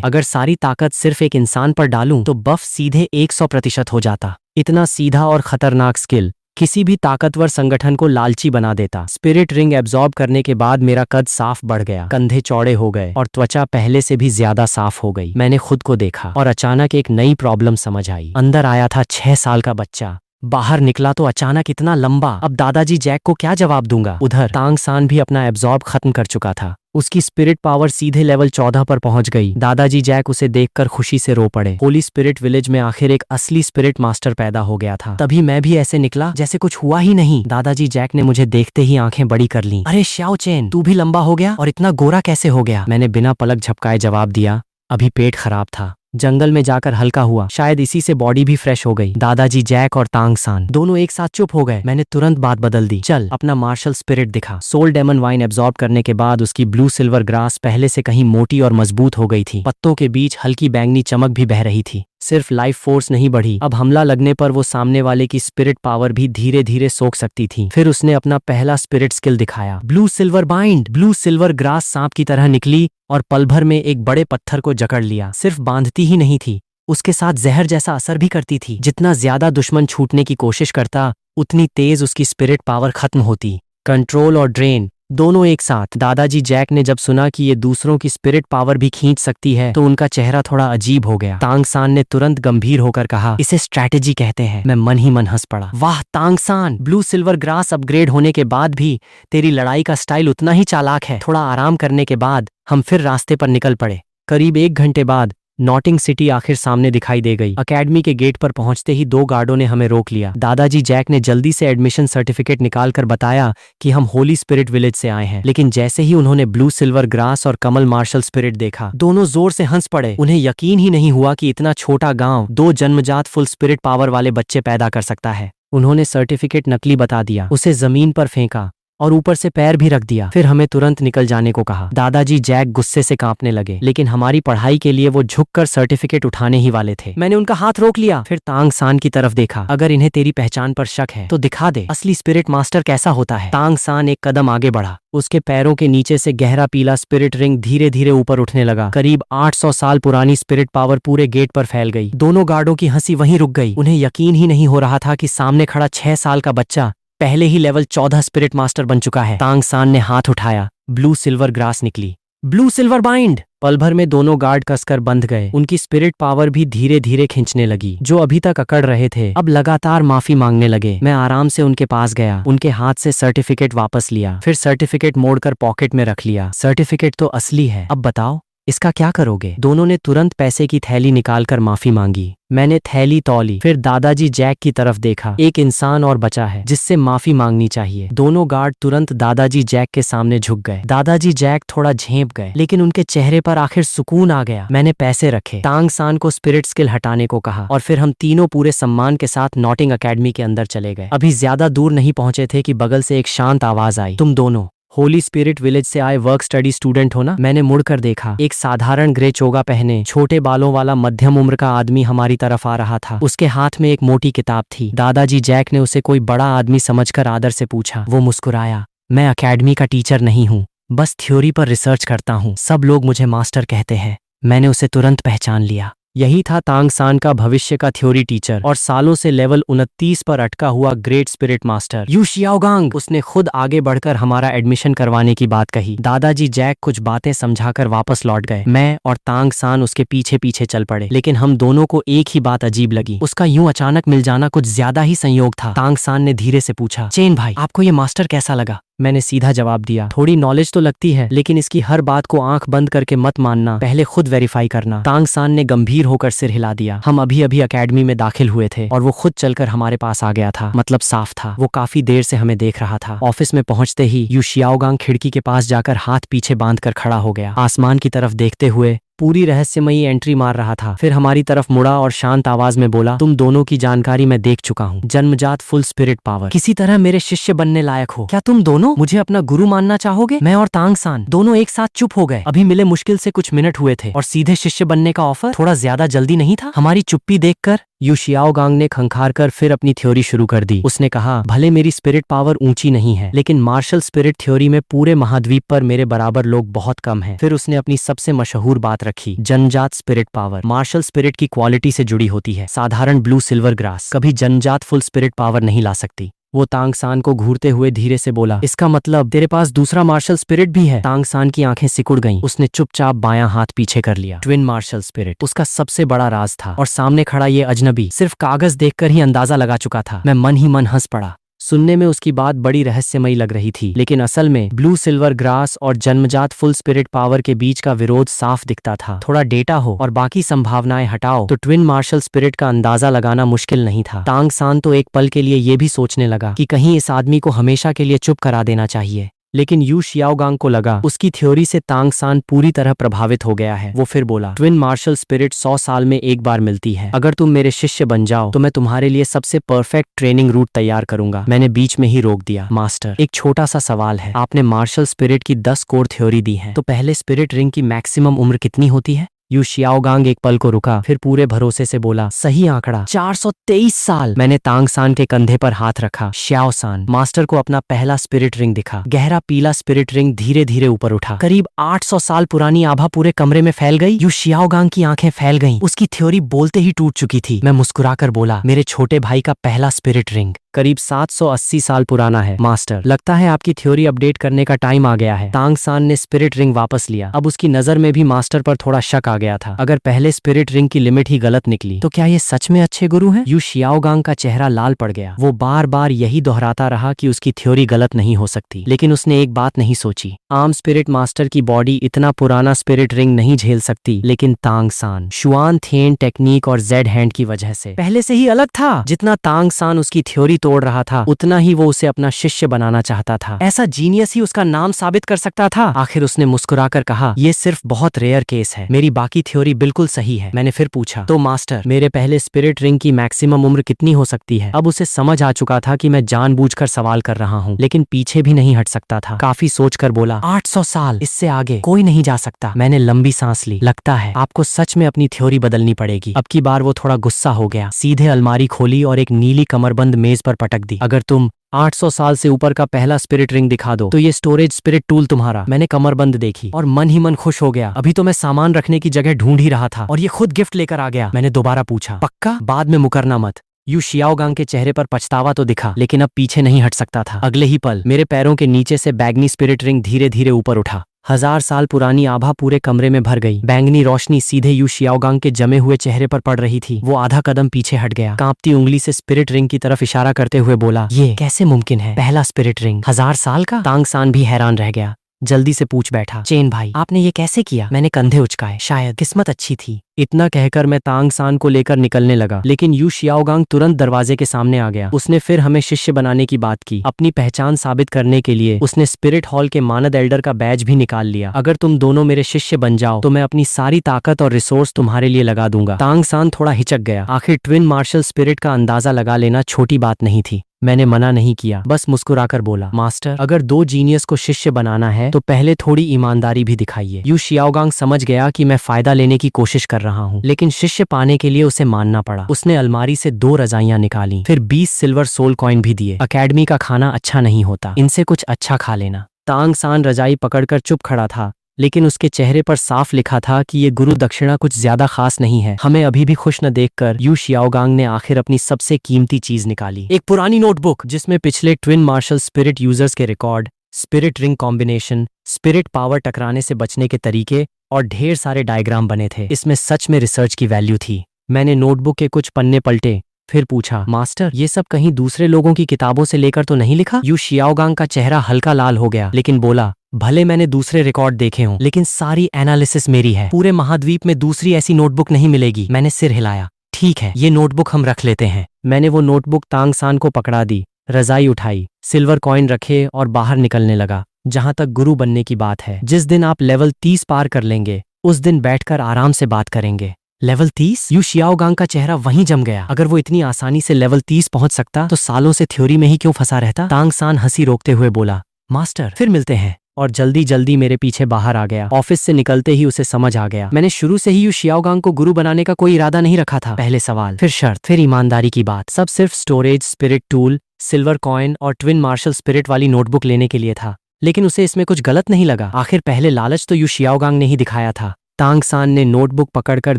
अगर सारी ताकत सिर्फ एक इंसान पर डालूं तो बफ सीधे 100% हो जाता। इतना सीधा और खतरनाक स्किल किसी भी ताकतवर संगठन को लालची बना देता। स्पिरिट रिंग एब्जॉर्ब करने के बाद मेरा कद साफ बढ़ गया, कंधे चौड़े हो गए और त्वचा पहले से भी ज्यादा साफ हो गई। मैंने खुद को देखा और अचानक एक नई प्रॉब्लम समझ आई। अंदर आया था 6 साल का बच्चा। बाहर निकला तो अचानक इतना लंबा, अब दादाजी जैक को क्या जवाब दूंगा। उधर तांग सान भी अपना एब्जॉर्ब खत्म कर चुका था। उसकी स्पिरिट पावर सीधे लेवल 14 पर पहुंच गई। दादाजी जैक उसे देखकर खुशी से रो पड़े। होली स्पिरिट विलेज में आखिर एक असली स्पिरिट मास्टर पैदा हो गया था। तभी मैं भी ऐसे निकला जैसे कुछ हुआ ही नहीं। दादाजी जैक ने मुझे देखते ही आंखें बड़ी कर लीं। अरे श्याओ चेन, तू भी लंबा हो गया और इतना गोरा कैसे हो गया? मैंने बिना पलक झपकाए जवाब दिया, अभी पेट खराब था, जंगल में जाकर हल्का हुआ, शायद इसी से बॉडी भी फ्रेश हो गई। दादाजी जैक और तांग सान दोनों एक साथ चुप हो गए। मैंने तुरंत बात बदल दी, चल अपना मार्शल स्पिरिट दिखा। सोल डेमन वाइन एब्जॉर्ब करने के बाद उसकी ब्लू सिल्वर ग्रास पहले से कहीं मोटी और मजबूत हो गई थी। पत्तों के बीच हल्की बैंगनी चमक भी बह रही थी। सिर्फ लाइफ फोर्स नहीं बढ़ी, अब हमला लगने पर वो सामने वाले की स्पिरिट पावर भी धीरे धीरे सोख सकती थी। फिर उसने अपना पहला स्पिरिट स्किल दिखाया, blue silver bind. Blue silver grass सांप की तरह निकली और पल भर में एक बड़े पत्थर को जकड़ लिया। सिर्फ बांधती ही नहीं थी, उसके साथ जहर जैसा असर भी करती थी। जितना ज्यादा दुश्मन छूटने की कोशिश करता, उतनी तेज उसकी स्पिरिट पावर खत्म होती। कंट्रोल और ड्रेन दोनों एक साथ। दादाजी जैक ने जब सुना कि ये दूसरों की स्पिरिट पावर भी खींच सकती है तो उनका चेहरा थोड़ा अजीब हो गया। तांग सान ने तुरंत गंभीर होकर कहा, इसे स्ट्रैटेजी कहते हैं। मैं मन ही मन हंस पड़ा। वाह तांग सान, ब्लू सिल्वर ग्रास अपग्रेड होने के बाद भी तेरी लड़ाई का स्टाइल उतना ही चालाक है। थोड़ा आराम करने के बाद हम फिर रास्ते पर निकल पड़े। करीब 1 घंटे बाद नॉटिंग सिटी आखिर सामने दिखाई दे गई। अकेडमी के गेट पर पहुंचते ही 2 गार्डों ने हमें रोक लिया। दादाजी जैक ने जल्दी से एडमिशन सर्टिफिकेट निकालकर बताया कि हम होली स्पिरिट विलेज से आए हैं। लेकिन जैसे ही उन्होंने ब्लू सिल्वर ग्रास और कमल मार्शल स्पिरिट देखा, दोनों जोर से हंस पड़े। उन्हें यकीन ही नहीं हुआ कि इतना छोटा गांव 2 जन्मजात फुल स्पिरिट पावर वाले बच्चे पैदा कर सकता है। उन्होंने सर्टिफिकेट नकली बता दिया, उसे जमीन पर फेंका और ऊपर से पैर भी रख दिया। फिर हमें तुरंत निकल जाने को कहा। दादाजी जैक गुस्से से कांपने लगे, लेकिन हमारी पढ़ाई के लिए वो झुककर सर्टिफिकेट उठाने ही वाले थे। मैंने उनका हाथ रोक लिया, फिर तांग सान की तरफ देखा। अगर इन्हें तेरी पहचान पर शक है तो दिखा दे, असली स्पिरिट मास्टर कैसा होता है। तांग सान एक कदम आगे बढ़ा। उसके पैरों के नीचे से गहरा पीला स्पिरिट रिंग धीरे धीरे ऊपर उठने लगा। करीब 800 साल पुरानी स्पिरिट पावर पूरे गेट पर फैल गई। दोनों गार्डों की हंसी वहीं रुक गई। उन्हें यकीन ही नहीं हो रहा था कि सामने खड़ा 6 साल का बच्चा पहले ही लेवल 14 स्पिरिट मास्टर बन चुका है। तांग सान ने हाथ उठाया, ब्लू सिल्वर ग्रास निकली। Blue silver bind. पल भर में दोनों गार्ड कसकर बंध गए। उनकी स्पिरिट पावर भी धीरे धीरे खींचने लगी। जो अभी तक अकड़ रहे थे अब लगातार माफी मांगने लगे। मैं आराम से उनके पास गया, उनके हाथ से सर्टिफिकेट वापस लिया, फिर सर्टिफिकेट मोड़कर पॉकेट में रख लिया। सर्टिफिकेट तो असली है, अब बताओ इसका क्या करोगे? दोनों ने तुरंत पैसे की थैली निकालकर माफी मांगी। मैंने थैली तौली, फिर दादाजी जैक की तरफ देखा। एक इंसान और बचा है जिससे माफी मांगनी चाहिए। दोनों गार्ड तुरंत दादाजी जैक के सामने झुक गए। दादाजी जैक थोड़ा झेंप गए, लेकिन उनके चेहरे पर आखिर सुकून आ गया। मैंने पैसे रखे, तांग सान को स्पिरिट स्किल हटाने को कहा और फिर हम तीनों पूरे सम्मान के साथ नॉटिंग अकेडमी के अंदर चले गए। अभी ज्यादा दूर नहीं पहुंचे थे कि बगल से एक शांत आवाज आई, तुम दोनों होली स्पिरिट विलेज से आए वर्क स्टडी स्टूडेंट हो ना? मैंने मुड़कर देखा। एक साधारण ग्रे चोगा पहने छोटे बालों वाला मध्यम उम्र का आदमी हमारी तरफ आ रहा था। उसके हाथ में एक मोटी किताब थी। दादाजी जैक ने उसे कोई बड़ा आदमी समझकर आदर से पूछा। वो मुस्कुराया, मैं अकेडमी का टीचर नहीं हूँ, बस थ्योरी पर रिसर्च करता हूँ। सब लोग मुझे मास्टर कहते हैं। मैंने उसे तुरंत पहचान लिया। यही था तांग सान का भविष्य का थ्योरी टीचर और सालों से लेवल 29 पर अटका हुआ great spirit master Yu Xiaogang. उसने खुद आगे बढ़कर हमारा एडमिशन करवाने की बात कही। दादाजी जैक कुछ बातें समझाकर वापस लौट गए। मैं और तांग सान उसके पीछे पीछे चल पड़े, लेकिन हम दोनों को एक ही बात अजीब लगी, उसका यूं अचानक मिल जाना कुछ ज्यादा ही संयोग था। तांग सान ने धीरे से पूछा, चेन भाई आपको ये मास्टर कैसा लगा? मैंने सीधा जवाब दिया, थोड़ी नॉलेज तो लगती है, लेकिन इसकी हर बात को आंख बंद करके मत मानना, पहले खुद वेरीफाई करना। तांग सान ने गंभीर होकर सिर हिला दिया। हम अभी अभी अकेडमी में दाखिल हुए थे और वो खुद चलकर हमारे पास आ गया था। मतलब साफ था, वो काफी देर से हमें देख रहा था। ऑफिस में पहुंचते ही यू शियाओगांग खिड़की के पास जाकर हाथ पीछे बांधकर खड़ा हो गया, आसमान की तरफ देखते हुए पूरी रहस्यमयी एंट्री मार रहा था। फिर हमारी तरफ मुड़ा और शांत आवाज में बोला, तुम दोनों की जानकारी मैं देख चुका हूँ, जन्मजात फुल स्पिरिट पावर, किसी तरह मेरे शिष्य बनने लायक हो। क्या तुम दोनों मुझे अपना गुरु मानना चाहोगे? मैं और तांग सान दोनों एक साथ चुप हो गए। अभी मिले मुश्किल से कुछ मिनट हुए थे और सीधे शिष्य बनने का ऑफर, थोड़ा ज्यादा जल्दी नहीं था? हमारी चुप्पी देखकर यू शियाओगांग ने खंखार कर फिर अपनी थ्योरी शुरू कर दी। उसने कहा, भले मेरी स्पिरिट पावर ऊंची नहीं है, लेकिन मार्शल स्पिरिट थ्योरी में पूरे महाद्वीप पर मेरे बराबर लोग बहुत कम हैं। फिर उसने अपनी सबसे मशहूर बात रखी, जन्मजात स्पिरिट पावर मार्शल स्पिरिट की क्वालिटी से जुड़ी होती है। साधारण ब्लू सिल्वर ग्रास कभी जन्मजात फुल स्पिरिट पावर नहीं ला सकती। वो तांग सान को घूरते हुए धीरे से बोला, इसका मतलब तेरे पास दूसरा मार्शल स्पिरिट भी है। तांग सान की आंखें सिकुड़ गईं। उसने चुपचाप बायां हाथ पीछे कर लिया। ट्विन मार्शल स्पिरिट उसका सबसे बड़ा राज था और सामने खड़ा ये अजनबी सिर्फ कागज देखकर ही अंदाजा लगा चुका था। मैं मन ही मन हंस पड़ा। सुनने में उसकी बात बड़ी रहस्यमयी लग रही थी, लेकिन असल में ब्लू सिल्वर ग्रास और जन्मजात फुल स्पिरिट पावर के बीच का विरोध साफ दिखता था। थोड़ा डेटा हो और बाकी संभावनाएं हटाओ तो ट्विन मार्शल स्पिरिट का अंदाजा लगाना मुश्किल नहीं था। तांग सान तो एक पल के लिए ये भी सोचने लगा कि कहीं इस आदमी को हमेशा के लिए चुप करा देना चाहिए, लेकिन यू शियाओगांग को लगा उसकी थ्योरी से तांग सान पूरी तरह प्रभावित हो गया है। वो फिर बोला, ट्विन मार्शल स्पिरिट 100 साल में एक बार मिलती है। अगर तुम मेरे शिष्य बन जाओ तो मैं तुम्हारे लिए सबसे परफेक्ट ट्रेनिंग रूट तैयार करूंगा। मैंने बीच में ही रोक दिया, मास्टर एक छोटा सा सवाल है। आपने मार्शल स्पिरिट की 10 कोर थ्योरी दी है, तो पहले स्पिरिट रिंग की मैक्सिमम उम्र कितनी होती है? यू शियाओगांग एक पल को रुका, फिर पूरे भरोसे से बोला, सही आंकड़ा 423 साल। मैंने तांग सान के कंधे पर हाथ रखा। श्याओ सान, मास्टर को अपना पहला स्पिरिट रिंग दिखा। गहरा पीला स्पिरिट रिंग धीरे धीरे ऊपर उठा। करीब 800 साल पुरानी आभा पूरे कमरे में फैल गई। यू शियाओगांग की आंखें फैल गईं। उसकी थ्योरी बोलते ही टूट चुकी थी। मैं मुस्कुराकर बोला, मेरे छोटे भाई का पहला स्पिरिट रिंग करीब 780 साल पुराना है। मास्टर, लगता है आपकी थ्योरी अपडेट करने का टाइम आ गया है। तांग सान ने स्पिरिट रिंग वापस लिया। अब उसकी नजर में भी मास्टर पर थोड़ा शक आ गया था। अगर पहले स्पिरिट रिंग की लिमिट ही गलत निकली तो क्या ये सच में अच्छे गुरु हैं? यू शियाओगांग का चेहरा लाल पड़ गया। वो बार बार यही दोहराता रहा कि उसकी थ्योरी गलत नहीं हो सकती, लेकिन उसने एक बात नहीं सोची। आम स्पिरिट मास्टर की बॉडी इतना पुराना स्पिरिट रिंग नहीं झेल सकती, लेकिन तांग सान शुआन थेन टेक्निक और जेड हैंड की वजह से पहले से ही अलग था। जितना तांग सान उसकी थ्योरी तोड़ रहा था, उतना ही वो उसे अपना शिष्य बनाना चाहता था। ऐसा जीनियस ही उसका नाम साबित कर सकता था। आखिर उसने मुस्कुराकर कहा, ये सिर्फ बहुत रेयर केस है, मेरी बाकी थ्योरी बिल्कुल सही है। मैंने फिर पूछा, तो मास्टर मेरे पहले स्पिरिट रिंग की मैक्सिमम उम्र कितनी हो सकती है? अब उसे समझ आ चुका था कि मैं जानबूझकर सवाल कर रहा हूँ, लेकिन पीछे भी नहीं हट सकता था। काफी सोचकर बोला, 800 साल, इससे आगे कोई नहीं जा सकता। मैंने लंबी सांस ली। लगता है आपको सच में अपनी थ्योरी बदलनी पड़ेगी। अब की बार वो थोड़ा गुस्सा हो गया। सीधे अलमारी खोली और एक नीली कमरबंद मेज पर पटक दी। अगर तुम 800 साल से ऊपर का पहला स्पिरिट रिंग दिखा दो तो ये स्टोरेज स्पिरिट टूल तुम्हारा। मैंने कमरबंद देखी और मन ही मन खुश हो गया। अभी तो मैं सामान रखने की जगह ढूंढ ही रहा था और ये खुद गिफ्ट लेकर आ गया। मैंने दोबारा पूछा, पक्का? बाद में मुकरना मत। यू शियाओगांग के चेहरे पर पछतावा तो दिखा, लेकिन अब पीछे नहीं हट सकता था। अगले ही पल मेरे पैरों के नीचे से बैगनी स्पिरिट रिंग धीरे धीरे ऊपर उठा। 1000 साल पुरानी आभा पूरे कमरे में भर गई। बैंगनी रोशनी सीधे यू शियाओगांग के जमे हुए चेहरे पर पड़ रही थी। वो आधा कदम पीछे हट गया। कांपती उंगली से स्पिरिट रिंग की तरफ इशारा करते हुए बोला, ये कैसे मुमकिन है? पहला स्पिरिट रिंग 1000 साल का? तांग सान भी हैरान रह गया। जल्दी से पूछ बैठा, चेन भाई आपने ये कैसे किया? मैंने कंधे उचकाए, शायद किस्मत अच्छी थी। इतना कहकर मैं तांग सान को लेकर निकलने लगा, लेकिन यू शियाओगांग तुरंत दरवाजे के सामने आ गया। उसने फिर हमें शिष्य बनाने की बात की। अपनी पहचान साबित करने के लिए उसने स्पिरिट हॉल के मानद एल्डर का बैज भी निकाल लिया। अगर तुम दोनों मेरे शिष्य बन जाओ तो मैं अपनी सारी ताकत और रिसोर्स तुम्हारे लिए लगा दूंगा। तांग सान थोड़ा हिचक गया। आखिर ट्विन मार्शल स्पिरिट का अंदाजा लगा लेना छोटी बात नहीं थी। मैंने मना नहीं किया, बस मुस्कुराकर बोला, मास्टर अगर 2 जीनियस को शिष्य बनाना है तो पहले थोड़ी ईमानदारी भी दिखाइए। यू शियाओगांग समझ गया कि मैं फायदा लेने की कोशिश कर रहा हूँ, लेकिन शिष्य पाने के लिए उसे मानना पड़ा। उसने अलमारी से 2 रजाइयां निकाली, फिर 20 सिल्वर सोल कॉइन भी दिए। अकेडमी का खाना अच्छा नहीं होता, इनसे कुछ अच्छा खा लेना। तांग सान रजाई पकड़कर चुप खड़ा था, लेकिन उसके चेहरे पर साफ लिखा था कि ये गुरु दक्षिणा कुछ ज्यादा खास नहीं है। हमें अभी भी खुश न देखकर यू शियाओगांग ने आखिर अपनी सबसे कीमती चीज निकाली, एक पुरानी नोटबुक जिसमें पिछले ट्विन मार्शल स्पिरिट यूजर्स के record, spirit ring combination, spirit power टकराने से बचने के तरीके और ढेर सारे डायग्राम बने थे। इसमें सच में रिसर्च की वैल्यू थी। मैंने नोटबुक के कुछ पन्ने पलटे, फिर पूछा, मास्टर ये सब कहीं दूसरे लोगों की किताबों से लेकर तो नहीं लिखा? यू शियाओगांग का चेहरा हल्का लाल हो गया, लेकिन बोला, भले मैंने दूसरे रिकॉर्ड देखे हों, लेकिन सारी एनालिसिस मेरी है। पूरे महाद्वीप में दूसरी ऐसी नोटबुक नहीं मिलेगी। मैंने सिर हिलाया। ठीक है, ये नोटबुक हम रख लेते हैं। मैंने वो नोटबुक तांग सान को पकड़ा दी, रजाई उठाई, सिल्वर कॉइन रखे और बाहर निकलने लगा। जहां तक गुरु बनने की बात है, जिस दिन आप लेवल 30 पार कर लेंगे उस दिन बैठकर आराम से बात करेंगे। लेवल 30? यू शियाओगांग का चेहरा वहीं जम गया। अगर वो इतनी आसानी से लेवल 30 पहुंच सकता तो सालों से थ्योरी में ही क्यों फंसा रहता? तांग सान हंसी रोकते हुए बोला, मास्टर फिर मिलते हैं, और जल्दी जल्दी मेरे पीछे बाहर आ गया। ऑफिस से निकलते ही उसे समझ आ गया मैंने शुरू से ही यू शियाओगांग को गुरु बनाने का कोई इरादा नहीं रखा था। पहले सवाल, फिर शर्त, फिर ईमानदारी की बात, सब सिर्फ storage, spirit tool, silver coin और ट्विन मार्शल स्पिरिट वाली नोटबुक लेने के लिए था। लेकिन उसे इसमें कुछ गलत नहीं लगा। आखिर पहले लालच तो यू शियाओगांग ने ही दिखाया था। तांग सान ने नोटबुक पकड़कर